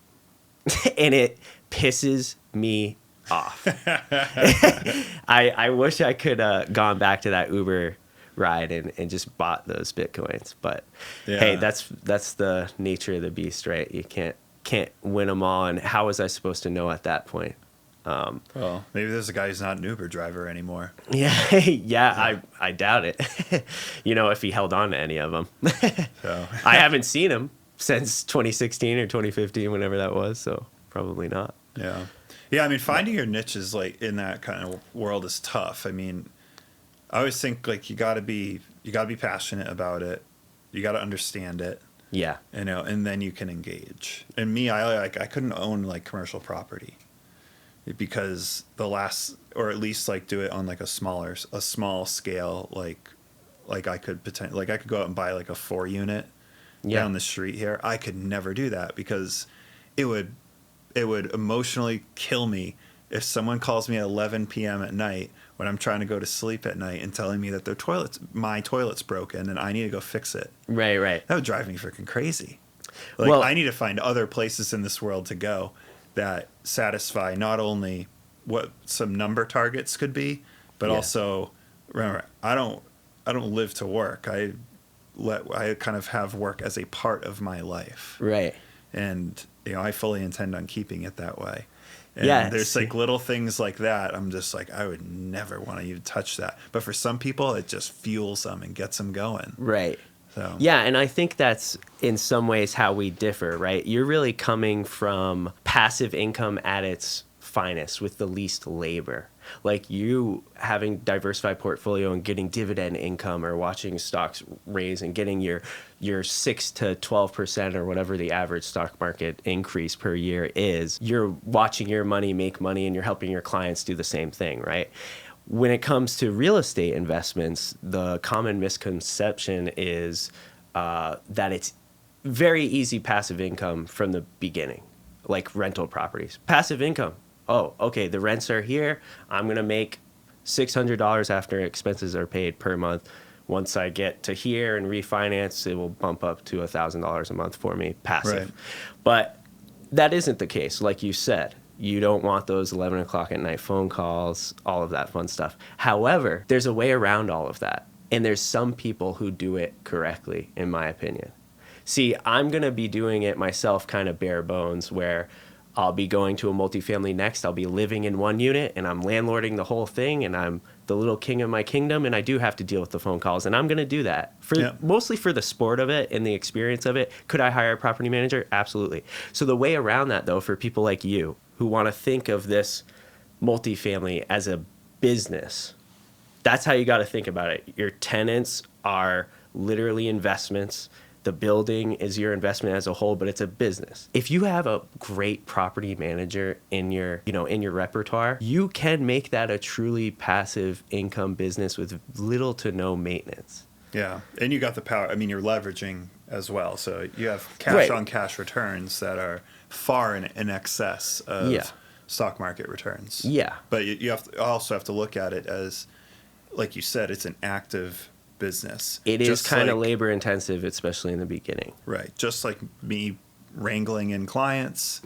And it pisses me off. I wish I could gone back to that Uber ride and just bought those Bitcoins. But hey, that's the nature of the beast, right? You can't win them all. And how was I supposed to know at that point? Well, maybe there's a guy who's not an Uber driver anymore. Yeah. I doubt it. If he held on to any of them. So. I haven't seen him since 2016 or 2015, whenever that was. So probably not. Yeah. Yeah. I mean, finding your niches like in that kind of world is tough. I mean, I always think like you gotta be passionate about it. You gotta understand it. Yeah. And then you can engage. And me, I couldn't own like commercial property because or at least like do it on like a small scale. Like I could go out and buy like a 4-unit down the street here. I could never do that because it would emotionally kill me if someone calls me at 11 p.m. at night when I'm trying to go to sleep at night and telling me that my toilet's broken and I need to go fix it. Right. That would drive me freaking crazy. Like, I need to find other places in this world to go that satisfy not only what some number targets could be, but also remember, I don't live to work. I kind of have work as a part of my life. Right. And I fully intend on keeping it that way. And there's like little things like that. I'm just like, I would never want to even touch that. But for some people, it just fuels them and gets them going. Right. So. Yeah, and I think that's in some ways how we differ, right? You're really coming from passive income at its finest with the least labor. Like you having diversified portfolio and getting dividend income or watching stocks raise and getting your 6 to 12% or whatever the average stock market increase per year is. You're watching your money make money and you're helping your clients do the same thing, right? When it comes to real estate investments, the common misconception is that it's very easy passive income from the beginning, like rental properties. Passive income. Oh, okay, the rents are here. I'm going to make $600 after expenses are paid per month. Once I get to here and refinance, it will bump up to $1,000 a month for me, passive. Right. But that isn't the case, like you said. You don't want those 11 o'clock at night phone calls, all of that fun stuff. However, there's a way around all of that. And there's some people who do it correctly, in my opinion. See, I'm going to be doing it myself kind of bare bones where I'll be going to a multifamily next. I'll be living in one unit and I'm landlording the whole thing and I'm the little king of my kingdom and I do have to deal with the phone calls and I'm going to do that mostly for the sport of it and the experience of it. Could I hire a property manager? Absolutely. So the way around that though, for people like you who want to think of this multifamily as a business, that's how you got to think about it. Your tenants are literally investments. The building is your investment as a whole, but it's a business. If you have a great property manager in your repertoire, you can make that a truly passive income business with little to no maintenance. Yeah, and you got the power. I mean, you're leveraging as well, so you have cash on cash returns that are far in excess of stock market returns. Yeah, but you also have to look at it as, like you said, it's an active business. It is kind of labor intensive, especially in the beginning. Right. Just like me wrangling in clients,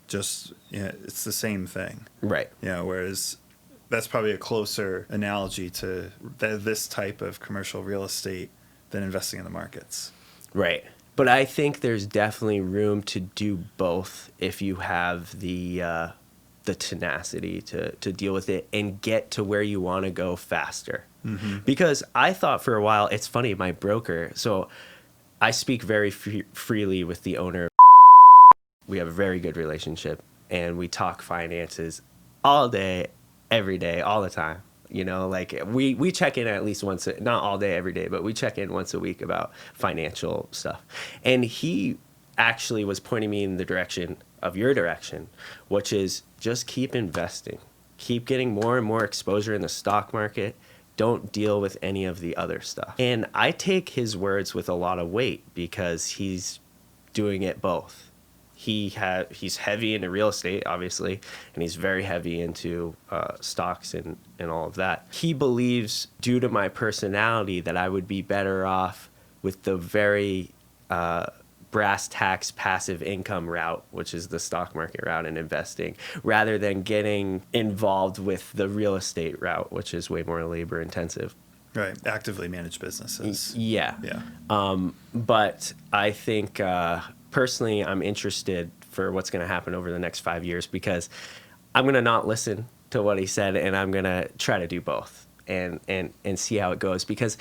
it's the same thing. Right. Whereas that's probably a closer analogy to this type of commercial real estate than investing in the markets. Right. But I think there's definitely room to do both if you have the tenacity to deal with it and get to where you want to go faster. Mm-hmm. Because I thought for a while, it's funny, my broker, so I speak very freely with the owner. We have a very good relationship and we talk finances all day, every day, all the time. You know, like we check in at least once, not all day, every day, but we check in once a week about financial stuff. And he actually was pointing me in the direction of your direction, which is just keep investing, keep getting more and more exposure in the stock market. Don't deal with any of the other stuff. And I take his words with a lot of weight because he's doing it both. He's heavy into real estate, obviously, and he's very heavy into stocks and all of that. He believes, due to my personality, that I would be better off with the very brass tacks passive income route, which is the stock market route and investing, rather than getting involved with the real estate route, which is way more labor intensive. Right. Actively managed businesses. Yeah. Yeah. But I think personally, I'm interested for what's going to happen over the next 5 years, because I'm going to not listen to what he said, and I'm going to try to do both and see how it goes, because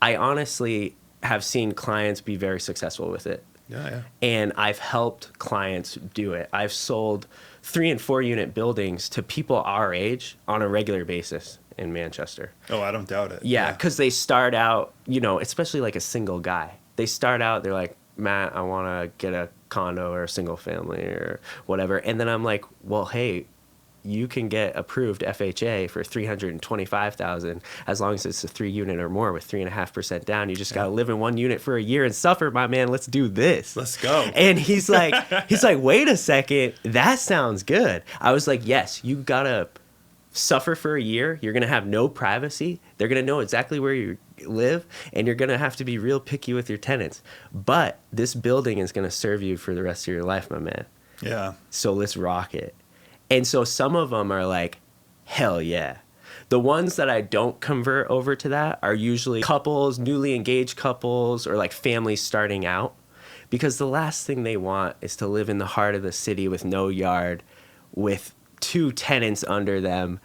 I honestly have seen clients be very successful with it. Yeah. And I've helped clients do it. I've sold 3 and 4 unit buildings to people our age on a regular basis in Manchester. Oh, I don't doubt it. Yeah, because they start out, you know, especially like a single guy. They start out, they're like, Matt, I want to get a condo or a single family or whatever. And then I'm like, well, hey, you can get approved FHA for $325,000 as long as it's a 3 unit or more with 3.5% down. You just got to live in 1 unit for a year and suffer, my man. Let's do this. Let's go. And he's like, wait a second. That sounds good. I was like, yes, you got to suffer for a year. You're going to have no privacy. They're going to know exactly where you live, and you're going to have to be real picky with your tenants. But this building is going to serve you for the rest of your life, my man. Yeah. So let's rock it. And so some of them are like, hell yeah. The ones that I don't convert over to that are usually couples, newly engaged couples, or like families starting out. Because the last thing they want is to live in the heart of the city with no yard, with 2 tenants under them,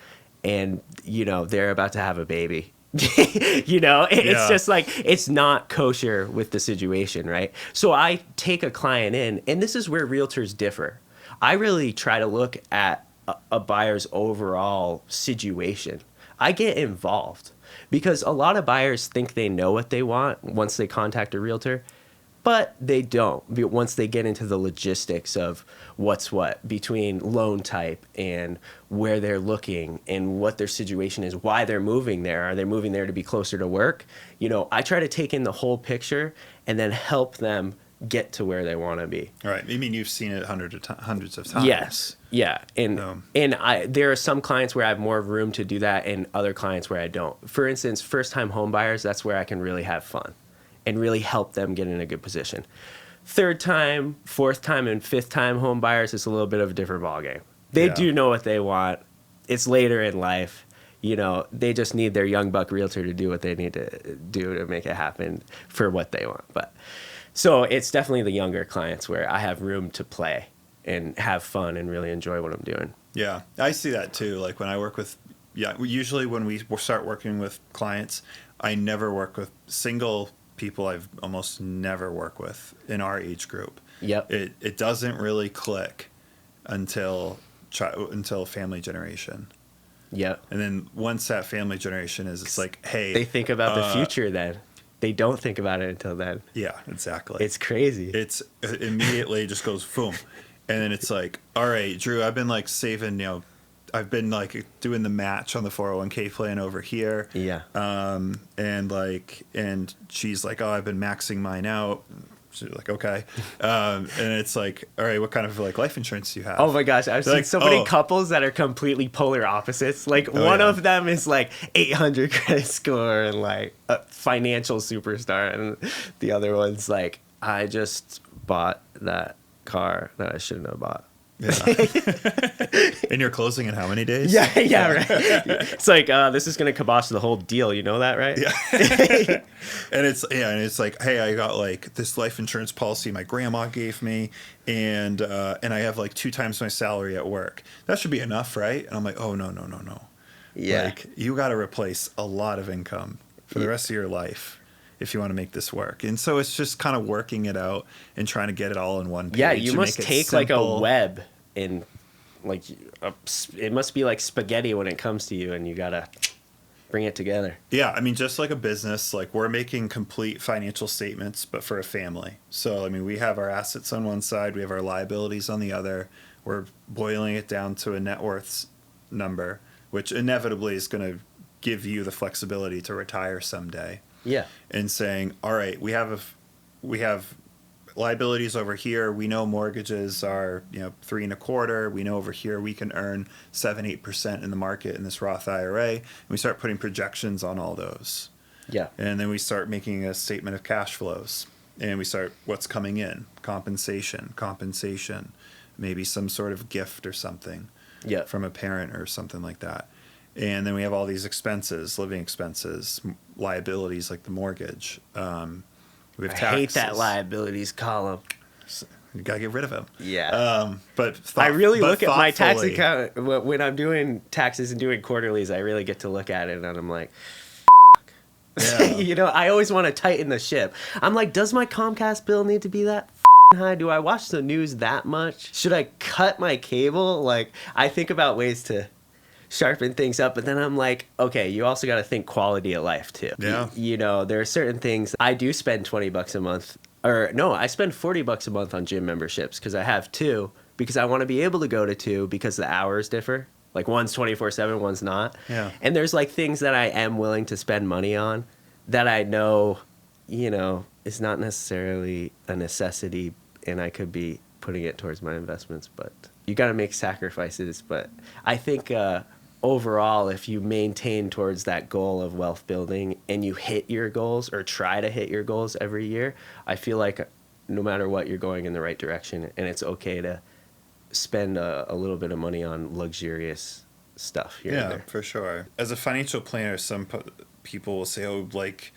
and, you know, they're about to have a baby. You know, it's just like, it's not kosher with the situation, right? So I take a client in, and this is where realtors differ. I really try to look at a buyer's overall situation. I get involved because a lot of buyers think they know what they want once they contact a realtor, but they don't once they get into the logistics of what's what between loan type and where they're looking and what their situation is, why they're moving there. Are they moving there to be closer to work? You know, I try to take in the whole picture and then help them get to where they want to be. All right. I mean, you've seen it hundreds of times. Yes. Yeah. And there are some clients where I have more room to do that and other clients where I don't. For instance, first-time home buyers, that's where I can really have fun and really help them get in a good position. 3rd time, 4th time, and 5th time home buyers is a little bit of a different ballgame. They do know what they want. It's later in life. You know, they just need their young buck realtor to do what they need to do to make it happen for what they want. But so it's definitely the younger clients where I have room to play and have fun and really enjoy what I'm doing. Yeah, I see that too. Like when I work with, usually when we start working with clients, I never work with single people. I've almost never work with in our age group. Yep. It doesn't really click until family generation. Yep. And then once that family generation is, it's like, hey, they think about the future then. They don't think about it until then. Yeah, exactly. It's crazy. It's immediately just goes boom. And then it's like, all right, Drew, I've been like saving, I've been like doing the match on the 401k plan over here. Yeah. And she's like, oh, I've been maxing mine out. She's like, okay. And it's like, all right, what kind of like life insurance do you have? Oh my gosh, I've seen so many couples that are completely polar opposites. Like one of them is like 800 credit score and like a financial superstar, and the other one's like, I just bought that car that I shouldn't have bought. Yeah. And you're closing in how many days? Yeah, right. It's like, this is going to kibosh the whole deal. You know that, right? Yeah. And it's like, hey, I got like this life insurance policy my grandma gave me, and I have like 2 times my salary at work. That should be enough, right? And I'm like, oh, no. Yeah. Like, you got to replace a lot of income for the rest of your life if you want to make this work. And so it's just kind of working it out and trying to get it all in one page. Yeah, you must take like a web and like it must be like spaghetti when it comes to you, and you gotta bring it together. Yeah, I mean, just like a business, like we're making complete financial statements, but for a family. So, I mean, we have our assets on one side, we have our liabilities on the other. We're boiling it down to a net worth number, which inevitably is going to give you the flexibility to retire someday. Yeah. And saying, all right, we have liabilities over here. We know mortgages are 3.25%. We know over here we can earn 7-8% in the market in this Roth IRA. And we start putting projections on all those. Yeah. And then we start making a statement of cash flows. And we start what's coming in, compensation, maybe some sort of gift or something from a parent or something like that. And then we have all these expenses, living expenses, liabilities like the mortgage. We have taxes. I hate that liabilities column. You gotta get rid of them. Yeah. But I really look at my tax account when I'm doing taxes and doing quarterlies. I really get to look at it and I'm like, yeah. I always want to tighten the ship. I'm like, does my Comcast bill need to be that high? Do I watch the news that much? Should I cut my cable? Like, I think about ways to sharpen things up, but then I'm like, okay, you also got to think quality of life too. Yeah. There are certain things. I do spend $20 a month, or no, I spend $40 a month on gym memberships because I have two, because I want to be able to go to two because the hours differ. Like one's 24/7, one's not. Yeah. And there's like things that I am willing to spend money on that I know, is not necessarily a necessity, and I could be putting it towards my investments, but you got to make sacrifices. But I think, overall, if you maintain towards that goal of wealth building and you hit your goals or try to hit your goals every year, I feel like no matter what, you're going in the right direction, and it's okay to spend a little bit of money on luxurious stuff here and there. For sure. As a financial planner, some people will say, oh, like,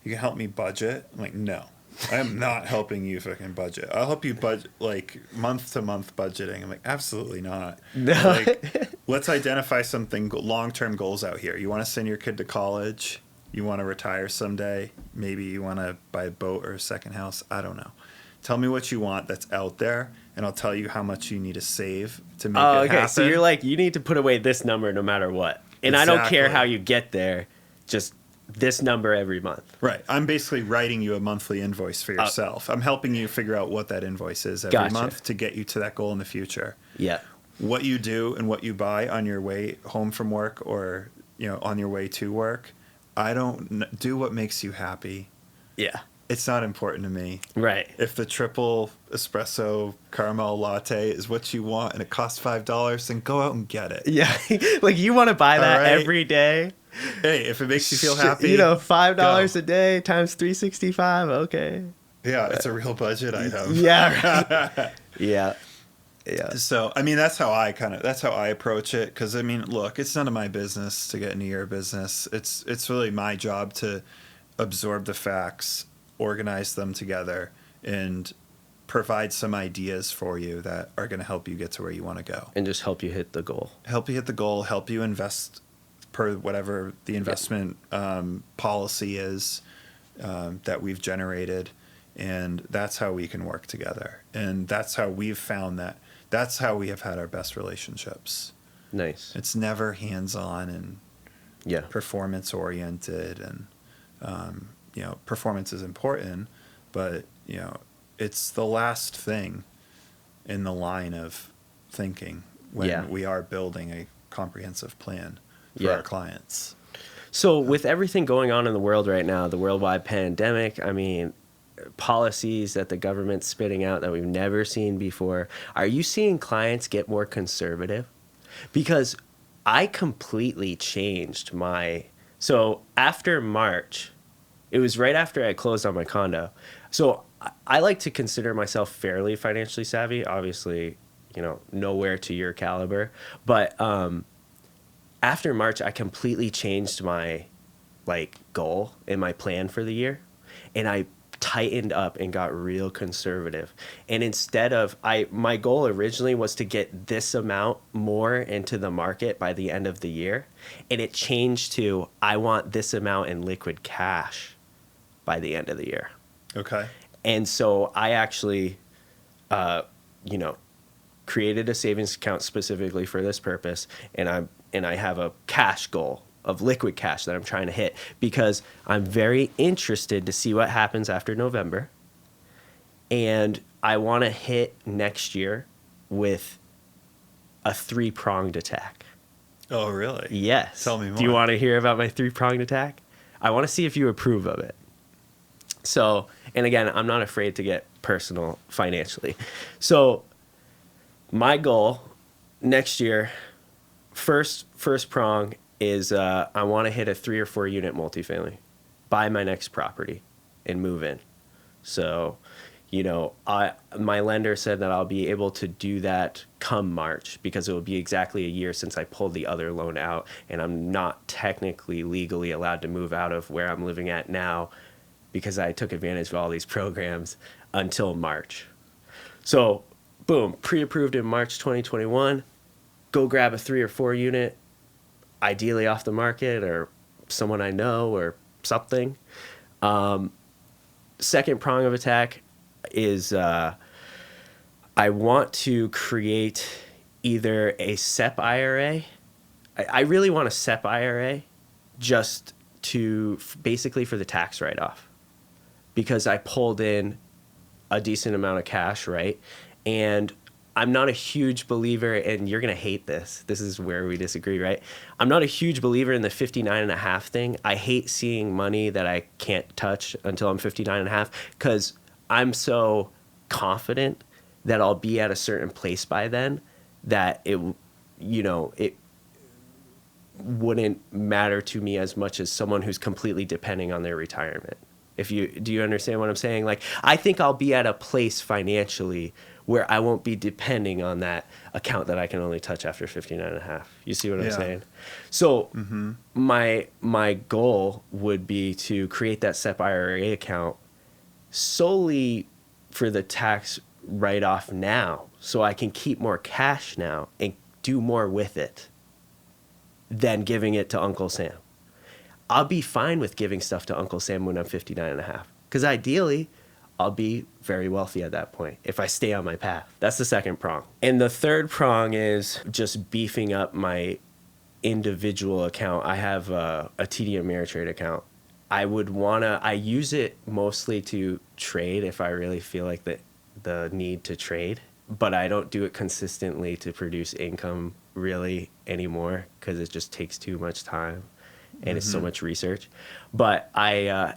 you can help me budget. I'm like, no, I am not helping you fucking budget. I'll help you budget, like, month to month budgeting. I'm like, absolutely not. No. Like, let's identify something, long-term goals out here. You want to send your kid to college? You want to retire someday? Maybe you want to buy a boat or a second house? I don't know. Tell me what you want that's out there, and I'll tell you how much you need to save to make it happen. So you're like, you need to put away this number no matter what. And I don't care how you get there, just this number every month. Right. I'm basically writing you a monthly invoice for yourself. I'm helping you figure out what that invoice is every month to get you to that goal in the future. Yeah. What you do and what you buy on your way home from work or, on your way to work, I don't do what makes you happy. Yeah. It's not important to me. Right. If the triple espresso caramel latte is what you want and it costs $5, then go out and get it. Yeah. Like, you want to buy that every day? Hey, if it makes you feel happy. $5 a day times 365. Okay. Yeah, it's a real budget item. Yeah. Right. Yeah. So, I mean, that's how I approach it. Because, I mean, look, it's none of my business to get into your business. It's really my job to absorb the facts, organize them together, and provide some ideas for you that are going to help you get to where you want to go. And just help you hit the goal. Help you hit the goal, help you invest per whatever the investment policy is that we've generated. And that's how we can work together. And that's how we've found that's how we have had our best relationships. Nice. It's never hands-on and performance-oriented. And, performance is important, but, it's the last thing in the line of thinking when we are building a comprehensive plan for our clients. So with everything going on in the world right now, the worldwide pandemic, I mean, policies that the government's spitting out that we've never seen before, are you seeing clients get more conservative? Because I completely changed so after March, it was right after I closed on my condo. So I like to consider myself fairly financially savvy, obviously, nowhere to your caliber, but after March, I completely changed my goal and my plan for the year, and I tightened up and got real conservative. And instead of my goal originally was to get this amount more into the market by the end of the year, and it changed to I want this amount in liquid cash by the end of the year. Okay. And so I actually created a savings account specifically for this purpose, and I have a cash goal of liquid cash that I'm trying to hit, because I'm very interested to see what happens after November. And I want to hit next year with a 3-pronged attack. Oh, really? Yes. Tell me more. Do you want to hear about my 3-pronged attack? I want to see if you approve of it. So, and again, I'm not afraid to get personal financially. So, my goal next year, first prong is I want to hit a 3 or 4 unit multifamily, buy my next property, and move in. So, you know, my lender said that I'll be able to do that come March, because it will be exactly a year since I pulled the other loan out, and I'm not technically legally allowed to move out of where I'm living at now because I took advantage of all these programs until March. So, boom, pre-approved in March 2021. Go grab a 3 or 4 unit, ideally off the market or someone I know or something. Second prong of attack is I want to create either a SEP IRA. I really want a SEP IRA just to basically for the tax write-off, because I pulled in a decent amount of cash, right? And I'm not a huge believer, and you're going to hate this. This is where we disagree, right? I'm not a huge believer in the 59 and a half thing. I hate seeing money that I can't touch until I'm 59 and a half, because I'm so confident that I'll be at a certain place by then that it wouldn't matter to me as much as someone who's completely depending on their retirement. Do you understand what I'm saying? Like, I think I'll be at a place financially where I won't be depending on that account that I can only touch after 59 and a half. You see what I'm saying? So my goal would be to create that SEP IRA account solely for the tax write-off now, so I can keep more cash now and do more with it than giving it to Uncle Sam. I'll be fine with giving stuff to Uncle Sam when I'm 59 and a half, because ideally I'll be very wealthy at that point if I stay on my path. That's the second prong. And the third prong is just beefing up my individual account. I have a TD Ameritrade account. I use it mostly to trade if I really feel like the need to trade, but I don't do it consistently to produce income really anymore, because it just takes too much time and it's so much research. But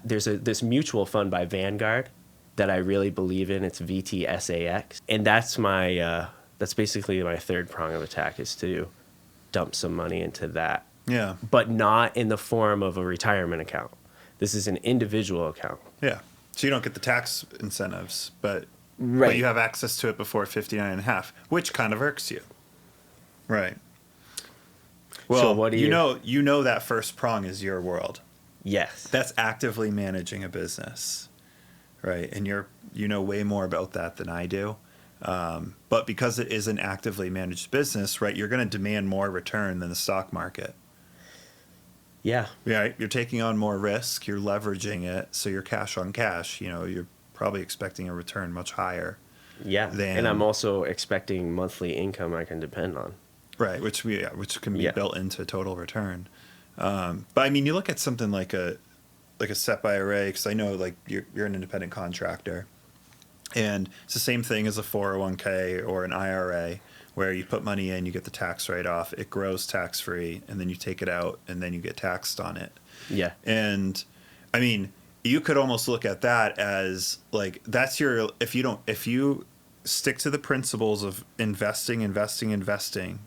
there's this mutual fund by Vanguard that I really believe in. It's VTSAX, and that's basically my third prong of attack, is to dump some money into that. Yeah. But not in the form of a retirement account. This is an individual account. Yeah. So you don't get the tax incentives, but Right. but you have access to it before 59 and a half, which kind of irks you. Right. Well, So what do you know that first prong is your world. Yes. That's actively managing a business, right? And you know way more about that than I do. But because it is an actively managed business, right, you're going to demand more return than the stock market. Yeah. Right. You're taking on more risk. You're leveraging it. So you're cash on cash. You know, you're probably expecting a return much higher. Yeah. And I'm also expecting monthly income I can depend on. Right. Which can be built into total return. But I mean, you look at something like a SEP IRA, because I know like you're an independent contractor, and it's the same thing as a 401k or an IRA, where you put money in, you get the tax write-off, it grows tax-free, and then you take it out, and then you get taxed on it. Yeah. And I mean, you could almost look at that as like, that's your, if you stick to the principles of investing,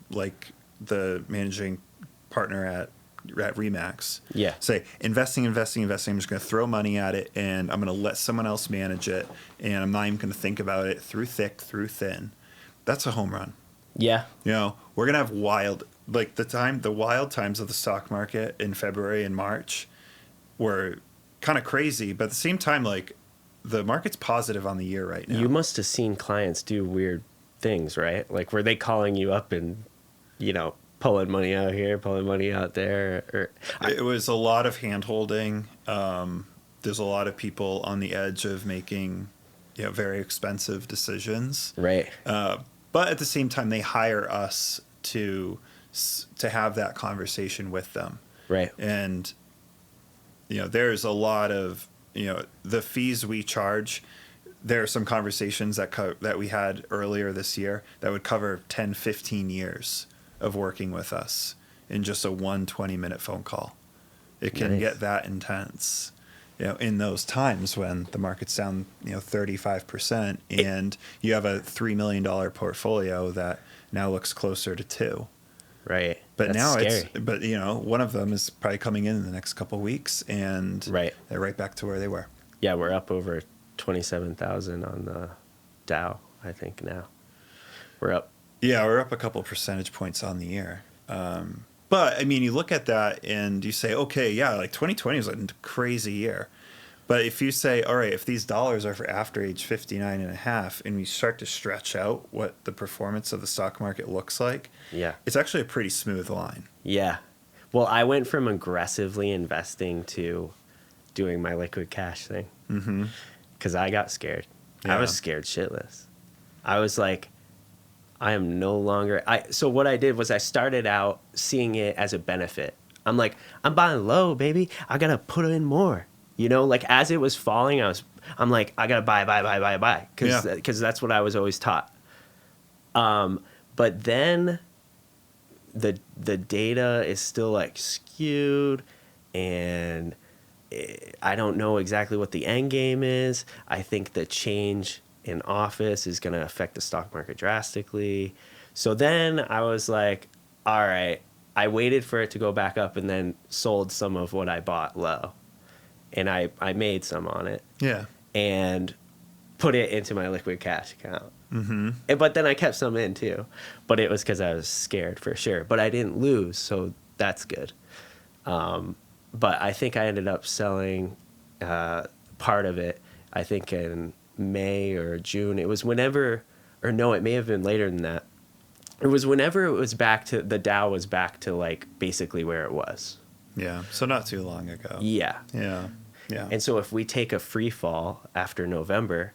like the managing partner at Remax. Yeah. Say, investing. I'm just going to throw money at it, and I'm going to let someone else manage it, and I'm not even going to think about it through thick, through thin. That's a home run. Yeah. You know, we're going to have the wild times of the stock market in February and March were kind of crazy, but at the same time, like, the market's positive on the year right now. You must have seen clients do weird things, right? Like, were they calling you up and, pulling money out here, pulling money out there? It was a lot of hand-holding. There's a lot of people on the edge of making, very expensive decisions. Right. But at the same time, they hire us to have that conversation with them. Right. And, there's a lot of, the fees we charge. There are some conversations that we had earlier this year that would cover 10, 15 years of working with us in just a 20-minute phone call. It can get that intense, in those times when the market's down, 35% and you have a $3 million portfolio that now looks closer to 2. Right. But That's now scary. one of them is probably coming in the next couple of weeks and they're right back to where they were. Yeah, we're up over 27,000 on the Dow, I think now. We're up. Yeah, we're up a couple percentage points on the year. But I mean, you look at that and you say, okay, yeah, like 2020 was a crazy year. But if you say, all right, if these dollars are for after age 59 and a half, and we start to stretch out what the performance of the stock market looks like, it's actually a pretty smooth line. Yeah. Well, I went from aggressively investing to doing my liquid cash thing. Mm-hmm. Because I got scared. Yeah. I was scared shitless. I was like, I am no longer... So what I did was I started out seeing it as a benefit. I'm like, I'm buying low, baby. I got to put in more. Like as it was falling, I'm like, I got to buy. Because that's what I was always taught. But then the data is still like skewed and... I don't know exactly what the end game is. I think the change in office is going to affect the stock market drastically. So then I was like, all right, I waited for it to go back up and then sold some of what I bought low. And I made some on it. Yeah. And put it into my liquid cash account. Mm-hmm. But then I kept some in too. But it was because I was scared for sure. But I didn't lose, so that's good. But I think I ended up selling part of it, I think in May or June. It was whenever, or no, it may have been later than that. It was whenever it was back to, the Dow was back to like basically where it was. Yeah, so not too long ago. Yeah. Yeah. And so if we take a free fall after November,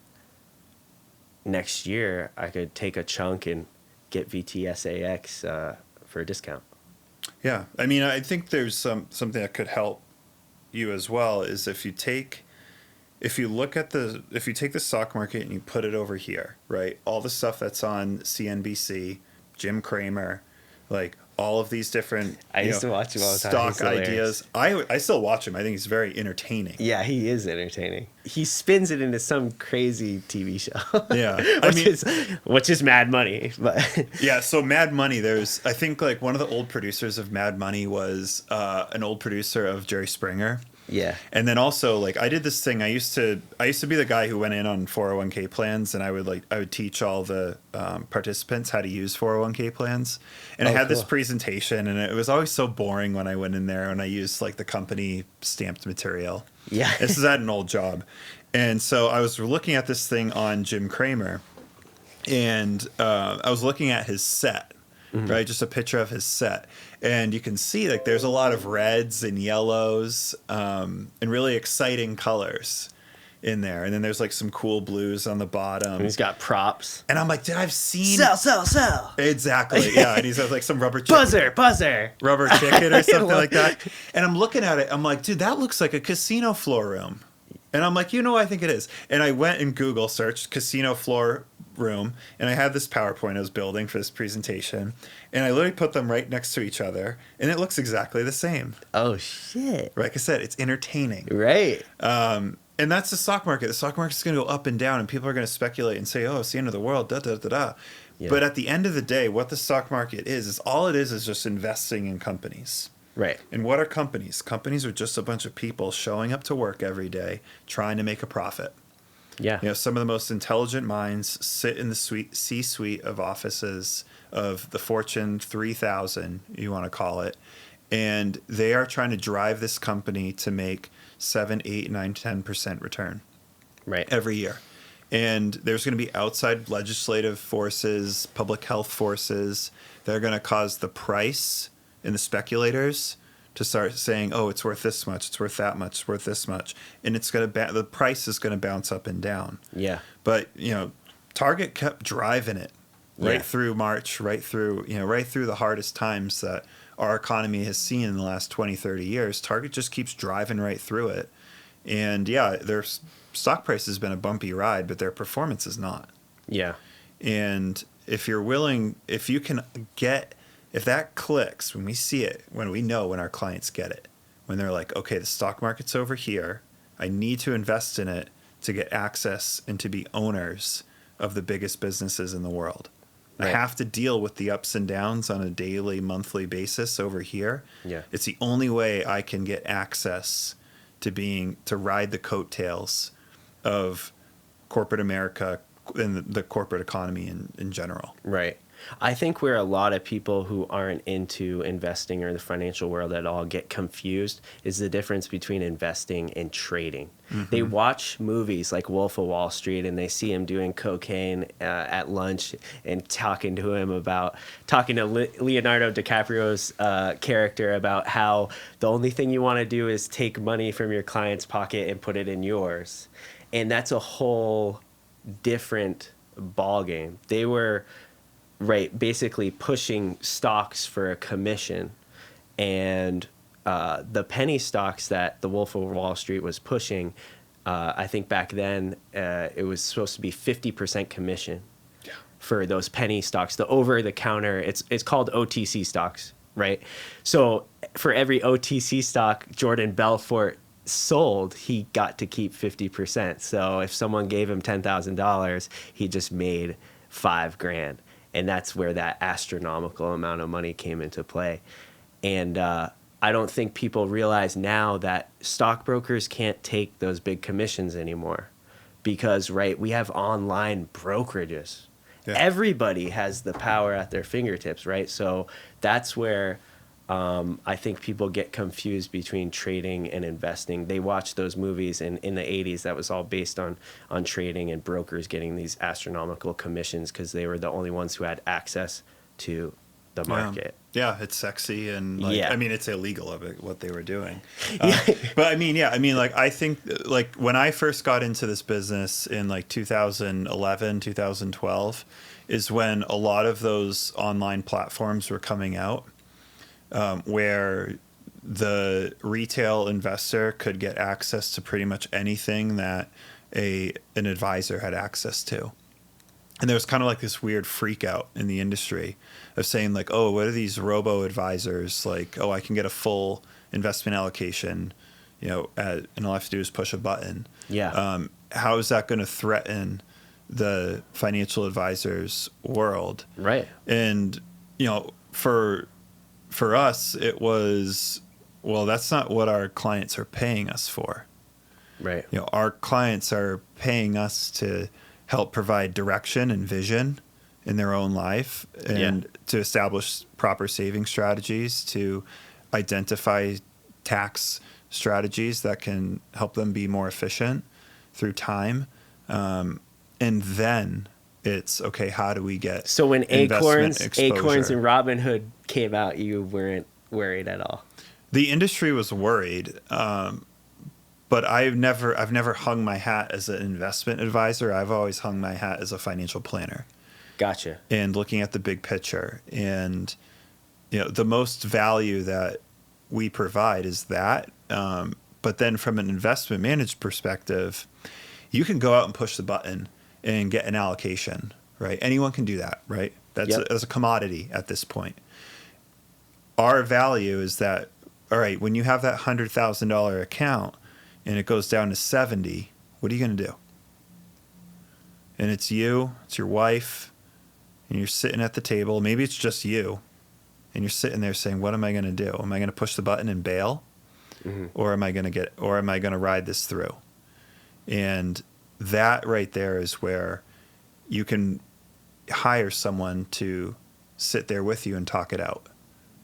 next year I could take a chunk and get VTSAX for a discount. Yeah, I mean, I think there's something that could help you as well is if you take the stock market and you put it over here, right? All the stuff that's on CNBC, Jim Cramer, like all of these different I used to watch him all the time. Stock ideas. I still watch him. I think he's very entertaining. Yeah, he is entertaining. He spins it into some crazy TV show. Yeah, which is Mad Money. But yeah, so Mad Money. I think like one of the old producers of Mad Money was an old producer of Jerry Springer. Yeah. And then also like I did this thing. I used to be the guy who went in on 401k plans, and I would teach all the participants how to use 401k plans. And I had this presentation, and it was always so boring when I went in there and I used like the company stamped material. Yeah. This is at an old job. And so I was looking at this thing on Jim Cramer, and I was looking at his set. Mm-hmm. Right, just a picture of his set, and you can see like there's a lot of reds and yellows and really exciting colors in there, and then there's like some cool blues on the bottom. And he's got props, and I'm like, did I've seen sell exactly? Yeah, and he's got like some rubber chicken. buzzer Rubber chicken or something like that. And I'm looking at it, I'm like, dude, that looks like a casino floor room. And I'm like, I think it is. And I went and Google searched casino floor room, and I had this PowerPoint I was building for this presentation, and I literally put them right next to each other, and it looks exactly the same. Oh shit! Like I said, it's entertaining. Right. And that's the stock market. The stock market's going to go up and down, and people are going to speculate and say, "Oh, it's the end of the world." Da da da da. Yeah. But at the end of the day, what the stock market is all it is just investing in companies. Right. And what are companies? Companies are just a bunch of people showing up to work every day, trying to make a profit. Yeah. Some of the most intelligent minds sit in the C-suite of offices of the Fortune 3000, you want to call it, and they are trying to drive this company to make 7, 8, 9, 10% return. Right. Every year. And there's going to be outside legislative forces, public health forces that are going to cause the price and the speculators to start saying, oh, it's worth this much, it's worth that much, it's worth this much. And it's going to the price is going to bounce up and down. Yeah. But, Target kept driving it right through March, right through the hardest times that our economy has seen in the last 20, 30 years, Target just keeps driving right through it. And yeah, their stock price has been a bumpy ride, but their performance is not. Yeah. And if you're willing, if you can get, if that clicks, when we see it, when we know when our clients get it, when they're like, okay, the stock market's over here, I need to invest in it to get access and to be owners of the biggest businesses in the world. Right. I have to deal with the ups and downs on a daily, monthly basis over here. Yeah. It's the only way I can get access to ride the coattails of corporate America and the corporate economy in general. Right. I think where a lot of people who aren't into investing or the financial world at all get confused is the difference between investing and trading. Mm-hmm. They watch movies like Wolf of Wall Street and they see him doing cocaine at lunch and talking to Leonardo DiCaprio's character about how the only thing you want to do is take money from your client's pocket and put it in yours. And that's a whole different ballgame. They were basically pushing stocks for a commission, and the penny stocks that the Wolf of Wall Street was pushing, I think back then it was supposed to be 50% commission for those penny stocks. The over-the-counter, it's called OTC stocks, right? So for every OTC stock Jordan Belfort sold, he got to keep 50%. So if someone gave him $10,000, he just made $5,000. And that's where that astronomical amount of money came into play. And I don't think people realize now that stockbrokers can't take those big commissions anymore because, we have online brokerages. Yeah. Everybody has the power at their fingertips, right? So that's where I think people get confused between trading and investing. They watch those movies, and in the 80s, that was all based on trading and brokers getting these astronomical commissions because they were the only ones who had access to the market. Yeah, it's sexy and it's illegal of it, what they were doing. But I think when I first got into this business in 2011, 2012 is when a lot of those online platforms were coming out. Where the retail investor could get access to pretty much anything that an advisor had access to. And there was kind of this weird freak out in the industry of saying what are these robo advisors? I can get a full investment allocation, and all I have to do is push a button. Yeah. How is that going to threaten the financial advisor's world? Right. And, for us, it was, that's not what our clients are paying us for. Right. Our clients are paying us to help provide direction and vision in their own life and to establish proper saving strategies, to identify tax strategies that can help them be more efficient through time. And then it's okay, how do we get so when Acorns and exposure? Robinhood came out, you weren't worried at all? The industry was worried, but I've never hung my hat as an investment advisor. I've always hung my hat as a financial planner. Gotcha. And looking at the big picture, and the most value that we provide is that. But then from an investment managed perspective, you can go out and push the button and get an allocation, right? Anyone can do that, right? That's a commodity at this point. Our value is that, all right, when you have that $100,000 account and it goes down to 70, what are you going to do? And it's you, it's your wife, and you're sitting at the table. Maybe it's just you, and you're sitting there saying, what am I going to do? Am I going to push the button and bail? Mm-hmm. Or am I going to ride this through? And that right there is where you can hire someone to sit there with you and talk it out.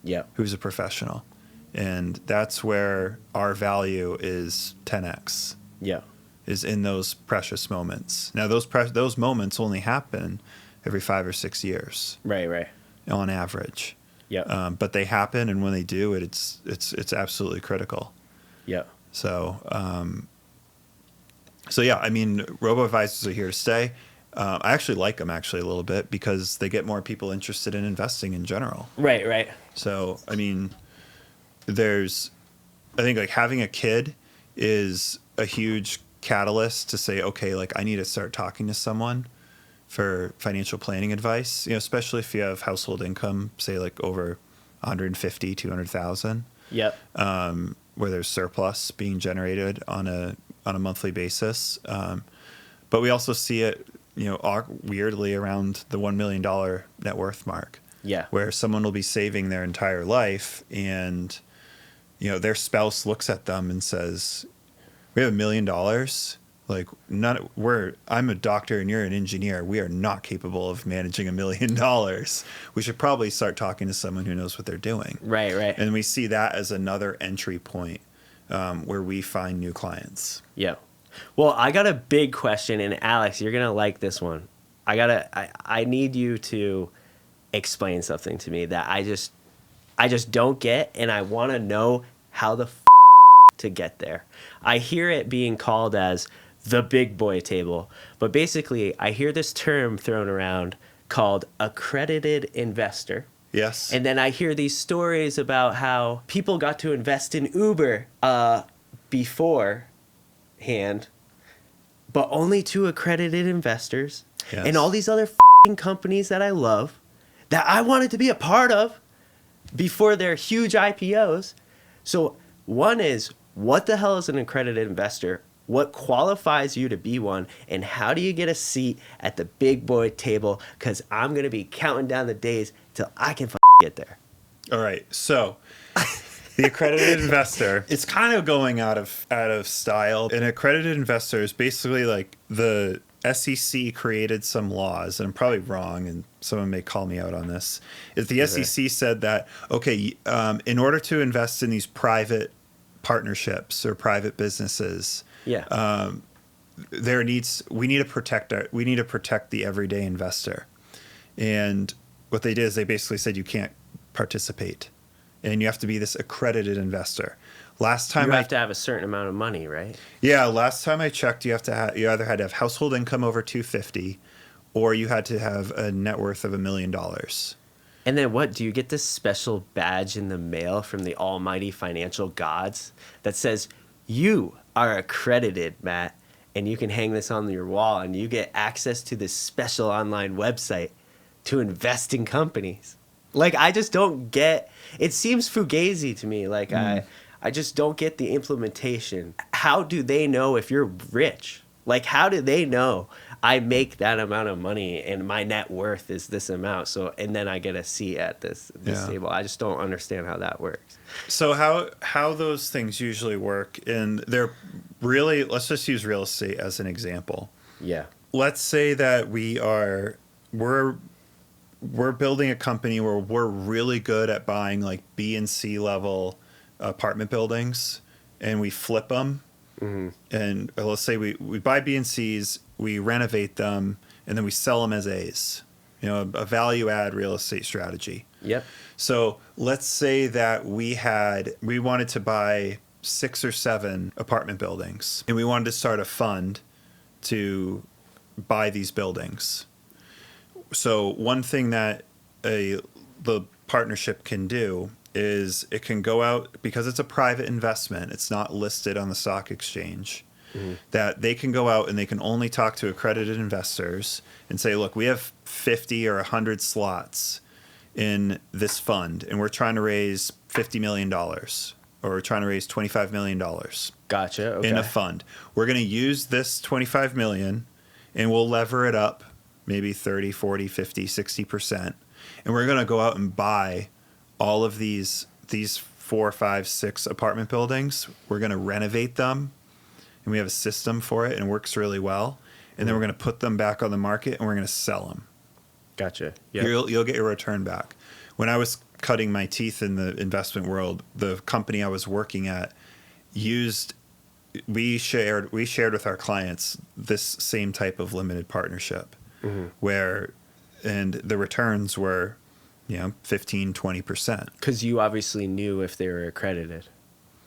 Yeah. Who's a professional. And that's where our value is 10x. Yeah. Is in those precious moments. Now those moments only happen every 5 or 6 years. Right. On average. Yeah. But they happen, and when they do, it's absolutely critical. Yeah. So, robo advisors are here to stay. I actually like them a little bit because they get more people interested in investing in general. Right. So, I mean, I think like having a kid is a huge catalyst to say, okay, like I need to start talking to someone for financial planning advice, especially if you have household income, say like over 150, 200,000. Yep. Where there's surplus being generated on a monthly basis. But we also see it, weirdly around the $1 million net worth mark. Yeah. Where someone will be saving their entire life and, their spouse looks at them and says, we have $1 million. Like I'm a doctor and you're an engineer. We are not capable of managing $1 million. We should probably start talking to someone who knows what they're doing. Right. And we see that as another entry point where we find new clients. Yeah. Well, I got a big question, and Alex, you're gonna like this one. I need you to explain something to me that I just don't get, and I want to know how the to get there. I hear it being called as the big boy table, but basically I hear this term thrown around called accredited investor. Yes. And then I hear these stories about how people got to invest in Uber beforehand, but only to accredited investors. Yes. And all these other companies that I love, that I wanted to be a part of before their huge IPOs. So one is, what the hell is an accredited investor? What qualifies you to be one? And how do you get a seat at the big boy table? Because I'm going to be counting down the days till I can get there. All right. So the accredited investor, it's kind of going out of style. An accredited investor is basically like the SEC created some laws, and I'm probably wrong, and someone may call me out on this. Is the SEC said that, okay, in order to invest in these private partnerships or private businesses, we need to protect the everyday investor. And what they did is they basically said you can't participate, and you have to be this accredited investor. Last time you have to have a certain amount of money, right? Yeah, last time I checked, you either had to have household income over 250, or you had to have a net worth of $1 million. And then what? Do you get this special badge in the mail from the almighty financial gods that says you are accredited, Matt, and you can hang this on your wall, and you get access to this special online website to invest in companies? Like, I just don't get. It seems fugazi to me. Like I just don't get the implementation. How do they know if you're rich? Like, how do they know I make that amount of money and my net worth is this amount? So, and then I get a seat at this table. I just don't understand how that works. So how those things usually work, and they're really, let's just use real estate as an example. Yeah. Let's say that we're building a company where we're really good at buying like B and C level apartment buildings, and we flip them. Mm-hmm. And let's say we buy B and C's, we renovate them, and then we sell them as A's. A value add real estate strategy. Yep. So let's say that we wanted to buy 6 or 7 apartment buildings, and we wanted to start a fund to buy these buildings. So one thing that the partnership can do is it can go out, because it's a private investment, it's not listed on the stock exchange, that they can go out and they can only talk to accredited investors and say, look, we have 50 or 100 slots in this fund, and we're trying to raise $50 million, or we're trying to raise $25 million. Gotcha. Okay. In a fund. We're going to use this $25 million, and we'll lever it up maybe 30, 40, 50, 60%. And we're going to go out and buy all of these 4, 5, 6 apartment buildings. We're going to renovate them, and we have a system for it, and it works really well. And then we're going to put them back on the market, and we're going to sell them. Gotcha. Yeah. You'll get your return back. When I was cutting my teeth in the investment world, the company I was working at we shared with our clients this same type of limited partnership, and the returns were 15, 20%. Because you obviously knew if they were accredited,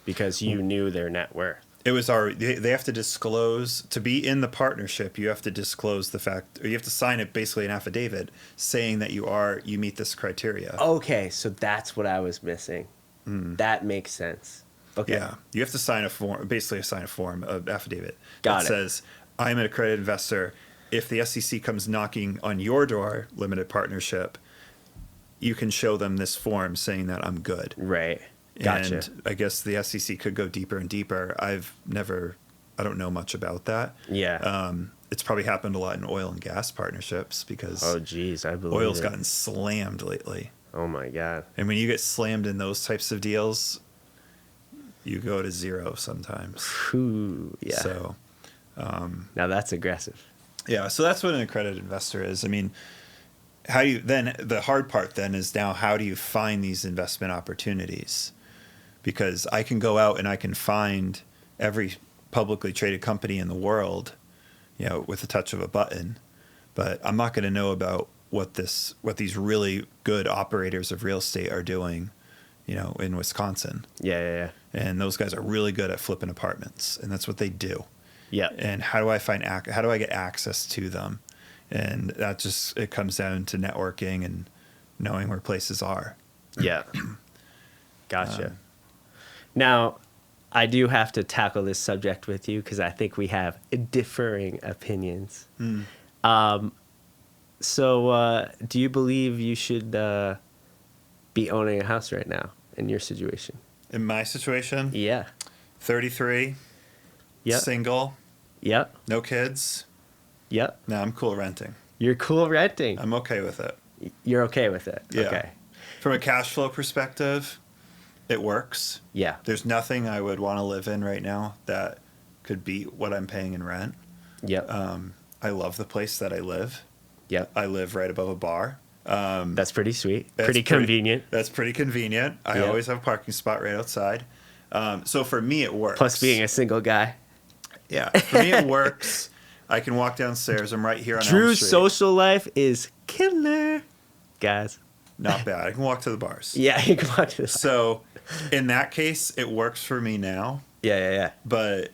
because you knew their net worth. It was already, they have to disclose, to be in the partnership, you have to disclose the fact, or you have to sign it, basically an affidavit saying that you meet this criteria. Okay, so that's what I was missing. That makes sense. Okay. Yeah, you have to sign a form, basically sign a form, an affidavit Got that it. says, I'm an accredited investor. If the SEC comes knocking on your door, limited partnership, you can show them this form saying that I'm good. Right. Gotcha. And I guess the SEC could go deeper and deeper. I don't know much about that. Yeah. It's probably happened a lot in oil and gas partnerships because Oh, geez, I believe oil's it. gotten slammed lately. Oh my God. And when you get slammed in those types of deals, you go to zero sometimes. Ooh, yeah. So, Now that's aggressive. yeah, so that's what an accredited investor is. I mean, the hard part then is now how do you find these investment opportunities? Because I can go out and I can find every publicly traded company in the world, with the touch of a button, but I'm not going to know about what these really good operators of real estate are doing, in Wisconsin. Yeah. And those guys are really good at flipping apartments, and that's what they do. Yeah. And how do I get access to them? And it comes down to networking and knowing where places are. Yeah. Gotcha. Now, I do have to tackle this subject with you because I think we have differing opinions. So, do you believe you should be owning a house right now in your situation? In my situation, Yeah. 33, Yep. single, Yep. no kids. Yep. No, I'm cool renting. You're cool renting. I'm okay with it. You're okay with it. Yeah. Okay. From a cash flow perspective, it works. Yeah. There's nothing I would want to live in right now that could beat what I'm paying in rent. Yep. I love the place that I live. Yep. I live right above a bar. That's pretty sweet. That's Pretty convenient. That's pretty convenient. I Yep. always have a parking spot right outside. So for me, it works. Plus being a single guy. Yeah, for me, it works. I can walk downstairs. I'm right here on Elm Drew's Street. social life is killer, guys. Not bad. I can walk to the bars. Yeah, you can watch this. So in that case, it works for me now. Yeah. But,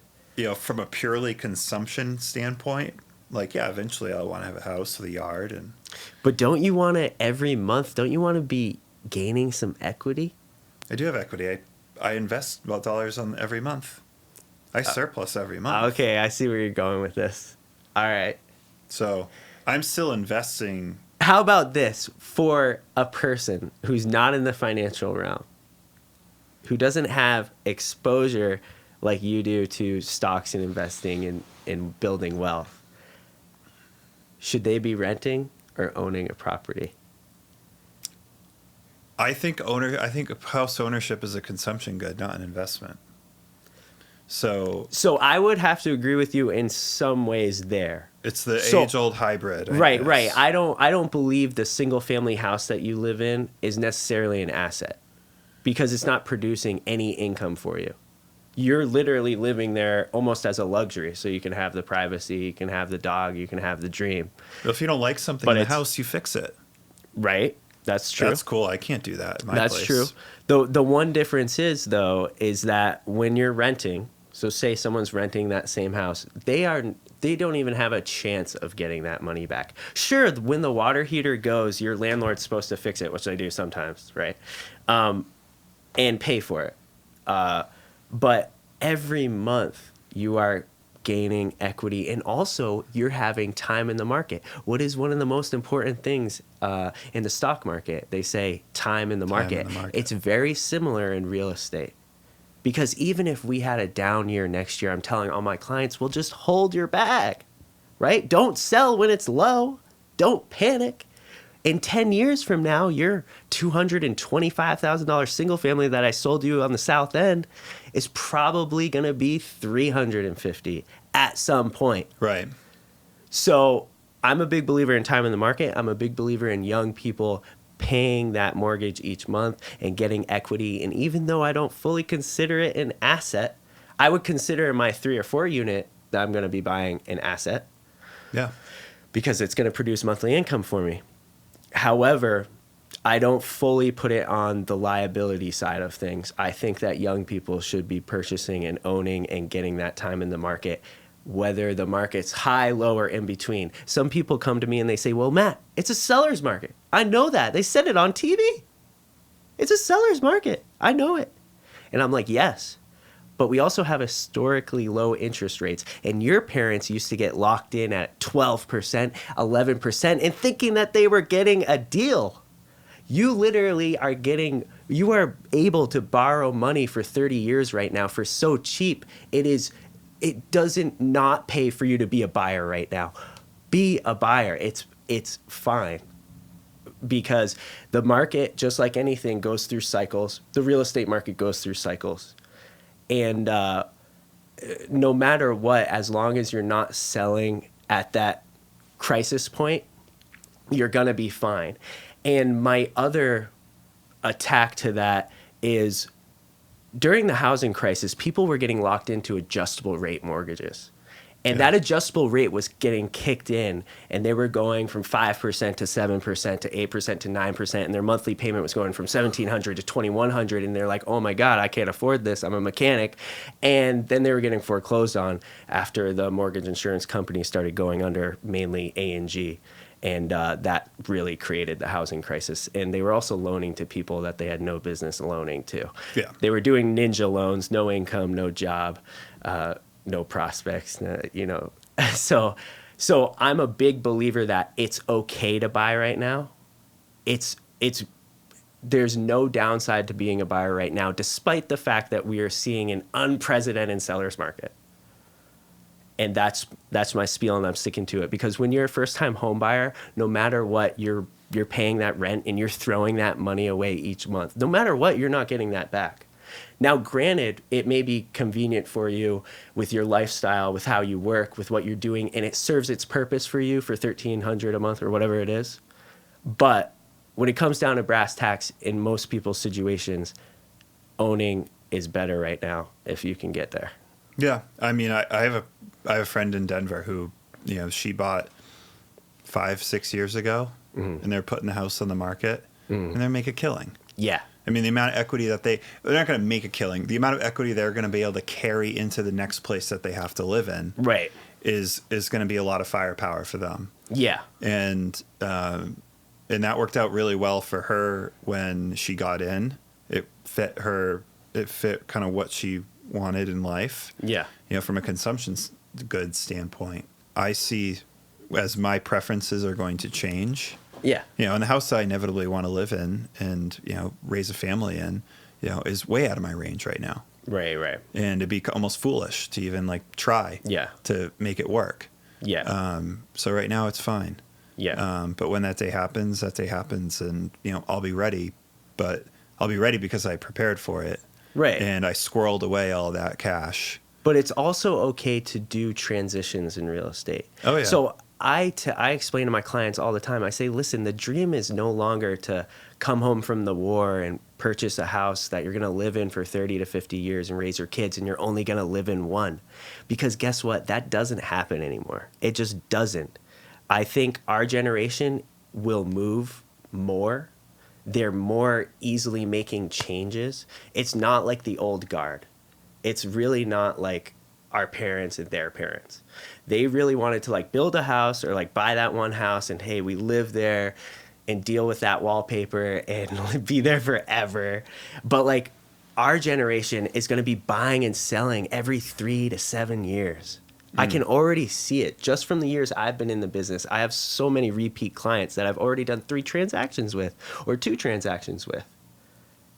from a purely consumption standpoint, eventually I'll want to have a house with a yard. But don't you want to every month? Don't you want to be gaining some equity? I do have equity. I invest about dollars on every month. I surplus every month. Okay, I see where you're going with this. All right. So I'm still investing. How about this for a person who's not in the financial realm, who doesn't have exposure like you do to stocks and investing and building wealth? Should they be renting or owning a property? I think house ownership is a consumption good, not an investment. So I would have to agree with you in some ways there. it's the So- age-old hybrid. I Right. guess. I don't believe the single family house that you live in is necessarily an asset because it's not producing any income for you. You're literally living there almost as a luxury. So you can have the privacy, you can have the dog, you can have the dream. But if you don't like something But in the it's- house, you fix it. Right? That's true. That's cool. I can't do that in my That's place. true. The one difference is that when you're renting, so say someone's renting that same house, they don't even have a chance of getting that money back. Sure, when the water heater goes, your landlord's supposed to fix it, which they do sometimes, right? And pay for it. But every month you are gaining equity, and also you're having time in the market. What is one of the most important things in the stock market? They say time in the market. It's very similar in real estate. Because even if we had a down year next year, I'm telling all my clients, well, just hold your bag, right? Don't sell when it's low. Don't panic. In 10 years from now, your $225,000 single family that I sold you on the South End is probably going to be $350,000 at some point. Right. So I'm a big believer in time in the market. I'm a big believer in young people paying that mortgage each month and getting equity. And even though I don't fully consider it an asset, I would consider my 3 or 4 unit that I'm going to be buying an asset. Yeah. Because it's going to produce monthly income for me. However, I don't fully put it on the liability side of things. I think that young people should be purchasing and owning and getting that time in the market, whether the market's high, low, or in between. Some people come to me and they say, well, Matt, it's a seller's market. I know that. They said it on TV. It's a seller's market. I know it. And I'm like, yes. But we also have historically low interest rates. And your parents used to get locked in at 12%, 11%, and thinking that they were getting a deal. You literally you are able to borrow money for 30 years right now for so cheap. It doesn't not pay for you to be a buyer right now. Be a buyer. It's fine. Because the market, just like anything, goes through cycles. The real estate market goes through cycles. And no matter what, as long as you're not selling at that crisis point, you're going to be fine. And my other attack to that is during the housing crisis, people were getting locked into adjustable rate mortgages. And that adjustable rate was getting kicked in, and they were going from 5% to 7% to 8% to 9%, and their monthly payment was going from $1,700 to $2,100, and they're like, oh my God, I can't afford this. I'm a mechanic. And then they were getting foreclosed on after the mortgage insurance company started going under, mainly A&G. And that really created the housing crisis. And they were also loaning to people that they had no business loaning to. Yeah. They were doing ninja loans, no income, no job, no prospects, So I'm a big believer that it's okay to buy right now. There's no downside to being a buyer right now, despite the fact that we are seeing an unprecedented seller's market. And that's my spiel, and I'm sticking to it, because when you're a first-time home buyer, no matter what, you're paying that rent and you're throwing that money away each month. No matter what, you're not getting that back. Now, granted, it may be convenient for you with your lifestyle, with how you work, with what you're doing, and it serves its purpose for you for $1,300 a month or whatever it is. But when it comes down to brass tacks, in most people's situations, owning is better right now if you can get there. Yeah, I mean, I have a friend in Denver who, she bought 5-6 years ago, and they're putting the house on the market, and they're making a killing. Yeah. I mean, the amount of equity that they're not going to make a killing. The amount of equity they're going to be able to carry into the next place that they have to live in, right, is going to be a lot of firepower for them. Yeah. And that worked out really well for her when she got in. It fit her. It fit kind of what she wanted in life. Yeah. From a consumption goods standpoint, I see as my preferences are going to change. Yeah. And the house I inevitably want to live in and, raise a family in, is way out of my range right now. Right. And it'd be almost foolish to even try to make it work. Yeah. So right now it's fine. Yeah. But when that day happens and, I'll be ready, but I'll be ready because I prepared for it. Right. And I squirreled away all that cash. But it's also okay to do transitions in real estate. Oh, yeah. So I explain to my clients all the time, I say, listen, the dream is no longer to come home from the war and purchase a house that you're going to live in for 30 to 50 years and raise your kids, and you're only going to live in one. Because guess what? That doesn't happen anymore. It just doesn't. I think our generation will move more. They're more easily making changes. It's not like the old guard. It's really not like our parents and their parents. They really wanted to build a house or buy that one house and, hey, we live there and deal with that wallpaper and be there forever. But our generation is going to be buying and selling every 3 to 7 years. I can already see it just from the years I've been in the business. I have so many repeat clients that I've already done 3 transactions with or 2 transactions with.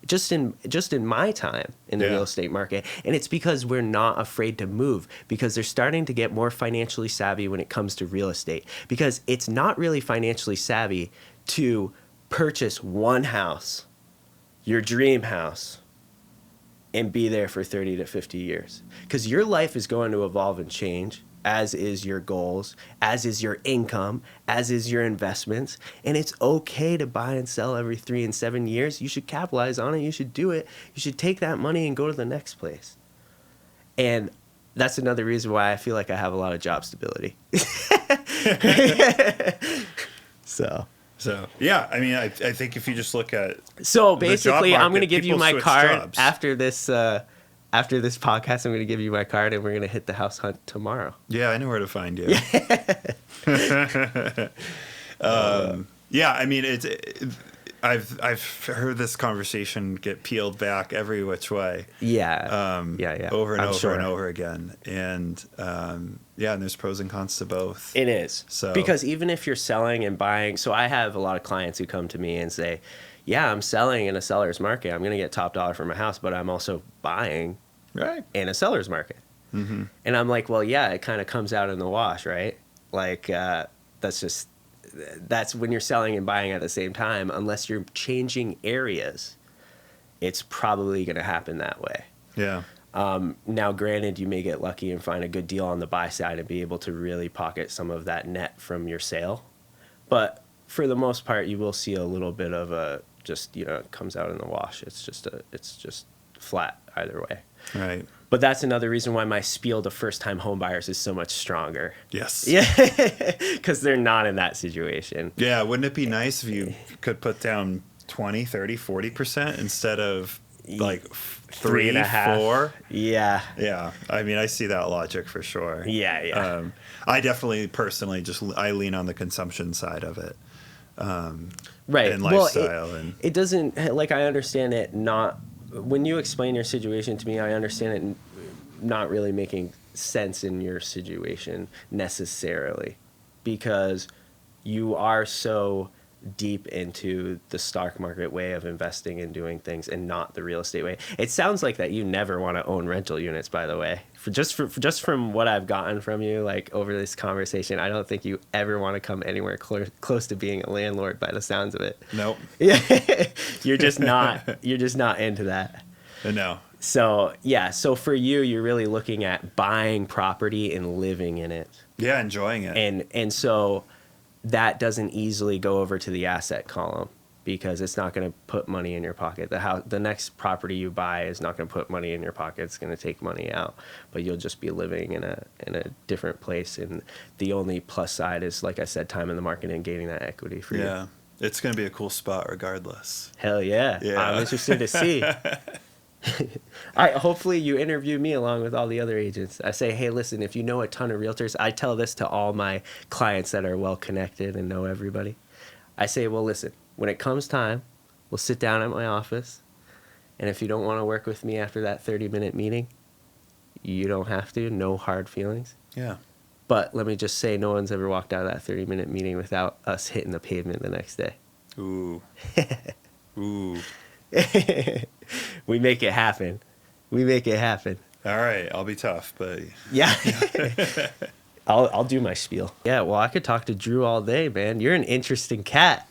Just in my time in the real estate market. And it's because we're not afraid to move, because they're starting to get more financially savvy when it comes to real estate, because it's not really financially savvy to purchase one house, your dream house, and be there for 30 to 50 years, because your life is going to evolve and change, as is your goals, as is your income, as is your investments. And it's okay to buy and sell every 3 and 7 years. You should capitalize on it. You should do it. You should take that money and go to the next place. And that's another reason why I feel like I have a lot of job stability. So So yeah, I mean, I think if you just look at So the job basically, I'm market, going to give you people my switch card jobs. after this podcast. I'm going to give you my card, and we're going to hit the house hunt tomorrow. Yeah, I know where to find you. Yeah, I mean, I've heard this conversation get peeled back every which way. Yeah. Over and I'm over sure. and over again. And yeah, and there's pros and cons to both. It is. So Because even if you're selling and buying, so I have a lot of clients who come to me and say, yeah, I'm selling in a seller's market. I'm going to get top dollar for my house, but I'm also buying right. in a seller's market. Mm-hmm. And I'm like, well, yeah, it kind of comes out in the wash, right? Like, that's when you're selling and buying at the same time, unless you're changing areas, it's probably going to happen that way. Yeah. Now, granted, you may get lucky and find a good deal on the buy side and be able to really pocket some of that net from your sale. But for the most part, you will see a little bit of it comes out in the wash. It's just flat either way. Right. But that's another reason why my spiel to first-time home buyers is so much stronger. Yes. Yeah, because they're not in that situation. Yeah. Wouldn't it be nice if you could put down 20, 30, 40% instead of like 3, 3.5. 4? Yeah. Yeah. I mean, I see that logic for sure. Yeah. I definitely personally I lean on the consumption side of it. Right. And lifestyle. It doesn't, like, I understand it not, when you explain your situation to me, I understand it not really making sense in your situation necessarily, because you are so deep into the stock market way of investing and doing things and not the real estate way. It sounds like that you never want to own rental units, by the way. Just from what I've gotten from you, like, over this conversation, I don't think you ever want to come anywhere close to being a landlord, by the sounds of it. Nope. Yeah. you're just not into that. No. So for you, you're really looking at buying property and living in it. Yeah, enjoying it. And so that doesn't easily go over to the asset column, because it's not going to put money in your pocket. The next property you buy is not going to put money in your pocket. It's going to take money out, but you'll just be living in a different place. And the only plus side is, like I said, time in the market and gaining that equity for you. Yeah, it's going to be a cool spot regardless. Hell yeah. I'm interested to see. Hopefully you interview me along with all the other agents. I say, hey, listen, if you know a ton of realtors, I tell this to all my clients that are well connected and know everybody. I say, well, listen, when it comes time, we'll sit down at my office, and if you don't want to work with me after that 30-minute meeting, you don't have to. No hard feelings. Yeah. But let me just say, no one's ever walked out of that 30-minute meeting without us hitting the pavement the next day. Ooh. Ooh. We make it happen. All right, I'll be tough, but Yeah. I'll do my spiel. Yeah, well, I could talk to Drew all day, man. You're an interesting cat.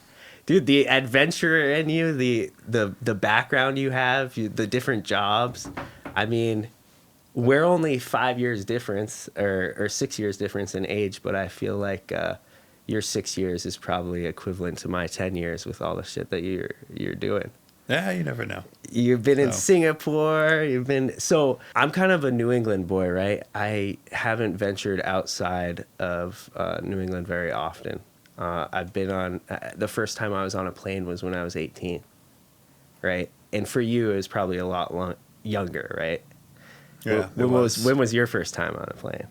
Dude, the adventure in you, the background you have, the different jobs. I mean, we're only 5 years difference or 6 years difference in age, but I feel like your 6 years is probably equivalent to my 10 years with all the shit that you're doing. yeah, you never know. You've been in Singapore. So I'm kind of a New England boy, right? I haven't ventured outside of New England very often. I've been on, the first time I was on a plane was when I was 18, right? And for you, it was probably a lot younger, right? Yeah. When was your first time on a plane?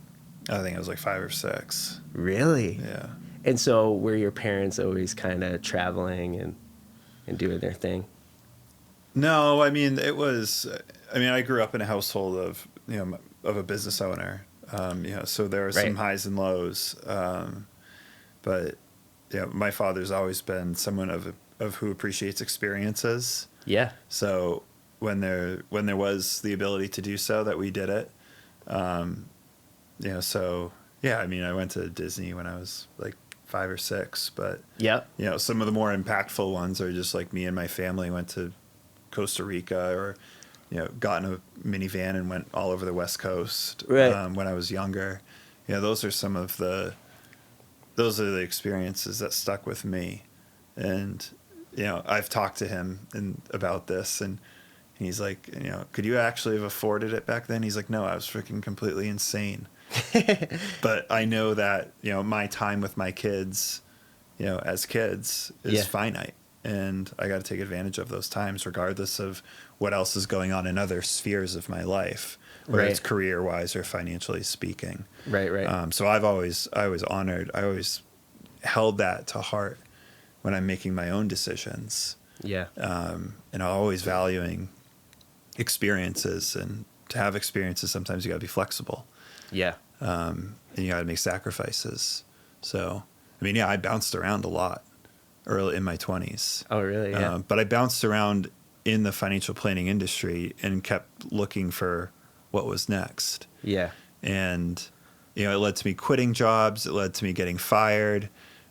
I think it was like 5 or 6. Really? Yeah. And so were your parents always kind of traveling and doing their thing? No, I mean, I grew up in a household of a business owner. So there are some highs and lows. But my father's always been someone of who appreciates experiences. Yeah. So when there was the ability to do so, that we did it. So yeah, I mean, I went to Disney when I was like 5 or 6, but some of the more impactful ones are just like me and my family went to Costa Rica, or got in a minivan and went all over the West Coast when I was younger. Those are the experiences that stuck with me. And I've talked to him about this, and he's like, could you actually have afforded it back then? He's like, no, I was freaking completely insane. But I know that my time with my kids as kids is finite. And I got to take advantage of those times, regardless of what else is going on in other spheres of my life, whether it's career-wise or financially speaking. Right. So I always honored, I always held that to heart when I'm making my own decisions. Yeah. And always valuing experiences, and to have experiences, sometimes you got to be flexible. Yeah. And you got to make sacrifices. So, I mean, I bounced around a lot early in my 20s. Oh, really? Yeah. But I bounced around in the financial planning industry and kept looking for what was next. Yeah. And, it led to me quitting jobs. It led to me getting fired.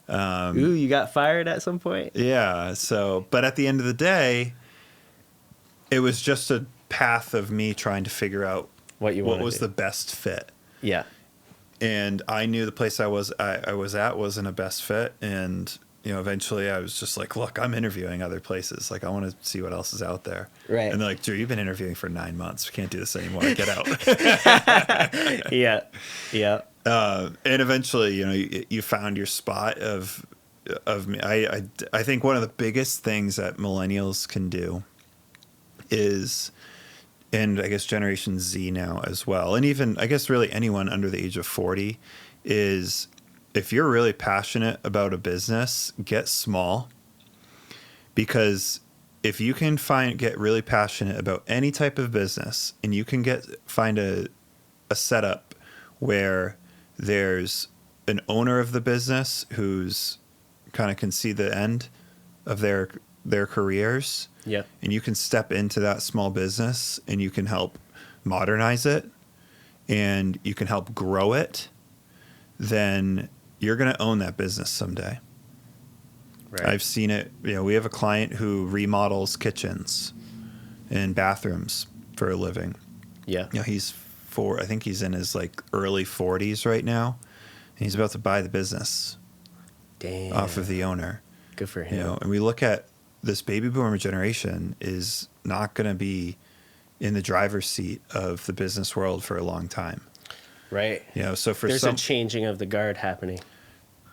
Ooh, you got fired at some point? Yeah. So, but at the end of the day, it was just a path of me trying to figure out what was the best fit. Yeah. And I knew the place I was at wasn't a best fit. And, eventually I was just like, look, I'm interviewing other places. Like, I want to see what else is out there. Right. And they're like, Drew, you've been interviewing for 9 months. We can't do this anymore. Get out. Yeah. Yeah. And eventually, you found your spot of me. I think one of the biggest things that millennials can do is, and I guess Generation Z now as well, and even I guess really anyone under the age of 40, is if you're really passionate about a business, get small. Because if you can get really passionate about any type of business, and you can find a setup where there's an owner of the business who's kind of can see the end of their careers. Yeah. And you can step into that small business, and you can help modernize it, and you can help grow it, then you're going to own that business someday. Right. I've seen it. We have a client who remodels kitchens and bathrooms for a living. Yeah. I think he's in his early 40s right now, and he's about to buy the business. Damn. Off of the owner. Good for him. And we look at this baby boomer generation is not going to be in the driver's seat of the business world for a long time. Right. So there's a changing of the guard happening.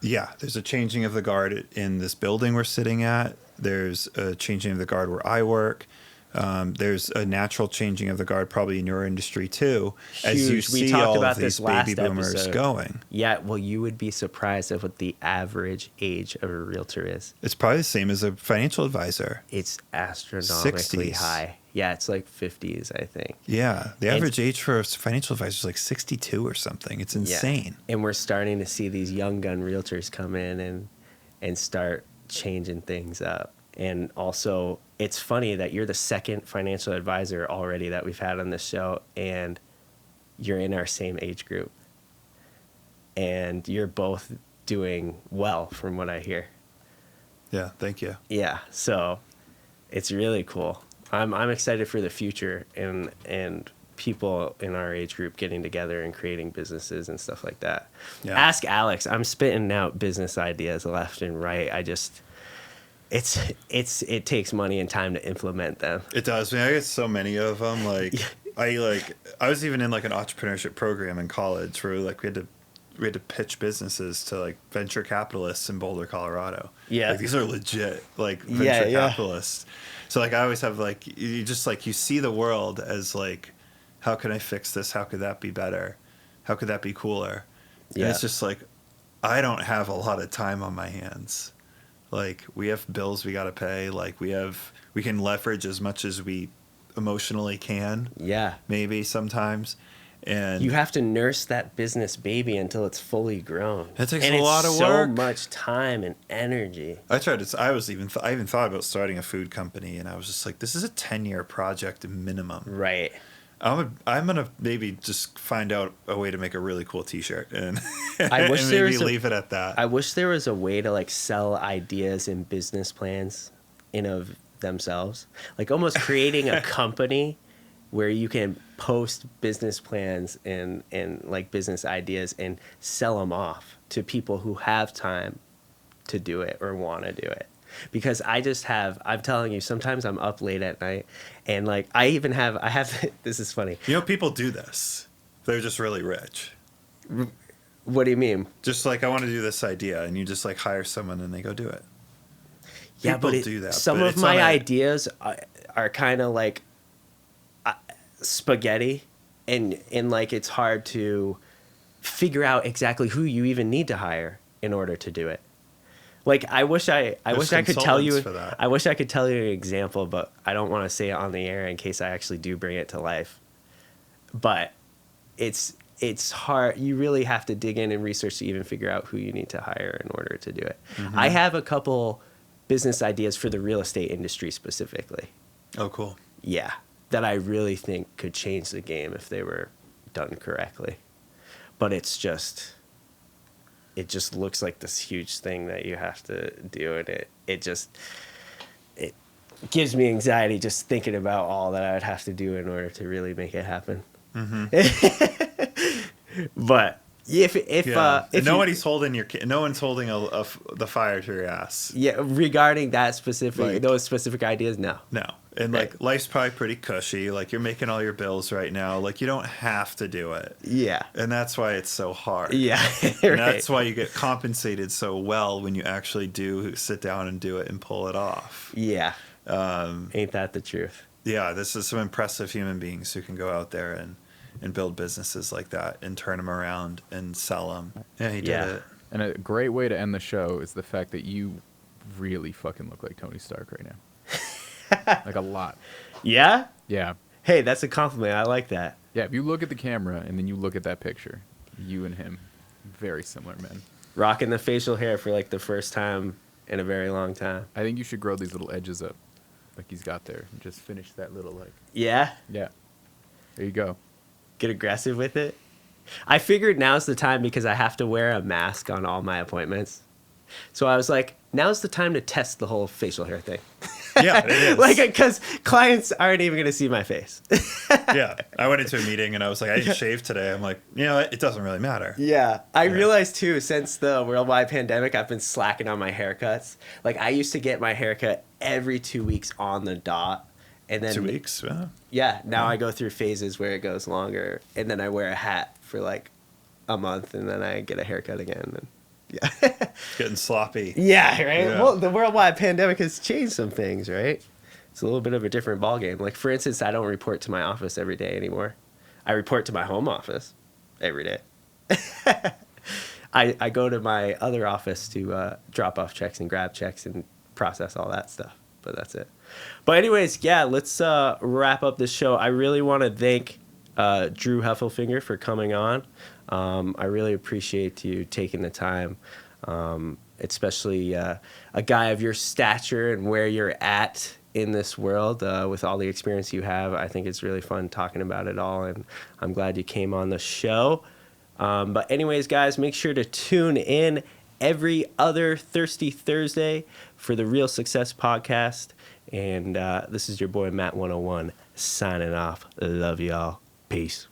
Yeah, there's a changing of the guard in this building we're sitting at. There's a changing of the guard where I work. There's a natural changing of the guard probably in your industry too, as you see all of these baby boomers going. Yeah, well, you would be surprised at what the average age of a realtor is. It's probably the same as a financial advisor. It's astronomically 60s. high. Yeah, it's like 50s, I think. Yeah, the average age for a financial advisor is like 62 or something. It's insane. Yeah. And we're starting to see these young gun realtors come in and start changing things up. And also, it's funny that you're the second financial advisor already that we've had on this show, and you're in our same age group. And you're both doing well from what I hear. Yeah, thank you. Yeah, so it's really cool. I'm excited for the future and people in our age group getting together and creating businesses and stuff like that. Yeah. Ask Alex. I'm spitting out business ideas left and right. It takes money and time to implement them. It does. I get so many of them. I was even in an entrepreneurship program in college where we had to pitch businesses to venture capitalists in Boulder, Colorado. Yeah. These are legit venture capitalists. So I always have you just you see the world as how can I fix this? How could that be better? How could that be cooler? Yeah. And it's just I don't have a lot of time on my hands. We have bills we got to pay. We can leverage as much as we emotionally can. Yeah. Maybe sometimes. And you have to nurse that business baby until it's fully grown. It takes a lot of work. So much time and energy. I even thought about starting a food company, and I was just this is a 10-year project minimum. Right. I'm gonna maybe just find out a way to make a really cool T-shirt, and I wish and there maybe was leave it at that. I wish there was a way to sell ideas and business plans in of themselves, almost creating a company where you can post business plans and business ideas and sell them off to people who have time to do it or want to do it. Because I'm telling you, sometimes I'm up late at night and I have, this is funny. People do this. They're just really rich. What do you mean? Just like, I want to do this idea, and you just like hire someone and they go do it. Yeah, People but do that. Some but of it's my on a- ideas are kind of like spaghetti, and like it's hard to figure out exactly who you even need to hire in order to do it. Like I wish I could tell you. consultants for that. I wish I could tell you an example, but I don't want to say it on the air in case I actually do bring it to life. But it's hard. You really have to dig in and research to even figure out who you need to hire in order to do it. Mm-hmm. I have a couple business ideas for the real estate industry specifically. Oh, cool. Yeah, that I really think could change the game if they were done correctly. But it just looks like this huge thing that you have to do, and it gives me anxiety just thinking about all that I would have to do in order to really make it happen. Mm-hmm. But if nobody's holding no one's holding the fire to your ass. yeah, regarding that specific Like- those specific ideas, no. No. And Right. like life's probably pretty cushy. Like you're making all your bills right now. Like you don't have to do it. Yeah. And that's why it's so hard. Yeah. And Right. that's why you get compensated so well when you actually do sit down and do it and pull it off. Yeah. Ain't that the truth? Yeah, this is some impressive human beings who can go out there and build businesses like that and turn them around and sell them. Yeah, he did Yeah. it. And a great way to end the show is the fact that you really fucking look like Tony Stark right now. Like a lot. Yeah? Yeah. Hey, that's a compliment. I like that. Yeah, if you look at the camera and then you look at that picture, you and him, very similar men. Rocking the facial hair for like the first time in a very long time. I think you should grow these little edges up like he's got there and just finish that little like, Yeah? yeah. There you go. Get aggressive with it. I figured now's the time because I have to wear a mask on all my appointments. So I was like, now's the time to test the whole facial hair thing. Yeah, it is. Like, because clients aren't even going to see my face. Yeah, I went into a meeting and I was like, I didn't shave today. I'm like, it doesn't really matter. Yeah. I realized too, since the worldwide pandemic, I've been slacking on my haircuts. Like, I used to get my haircut every 2 weeks on the dot. And then 2 weeks. Yeah. Now I go through phases where it goes longer. And then I wear a hat for like a month. And then I get a haircut again. And yeah. It's getting sloppy. Yeah, right? Yeah. Well, the worldwide pandemic has changed some things, right? It's a little bit of a different ballgame. Like, for instance, I don't report to my office every day anymore. I report to my home office every day. I go to my other office to drop off checks and grab checks and process all that stuff. But that's it. But anyways, yeah, let's wrap up this show. I really want to thank Drew Hefflefinger for coming on. I really appreciate you taking the time, especially a guy of your stature and where you're at in this world with all the experience you have. I think it's really fun talking about it all, and I'm glad you came on the show. But anyways, guys, make sure to tune in every other Thirsty Thursday for the Real Success Podcast. And this is your boy, Matt 101, signing off. Love y'all. Peace.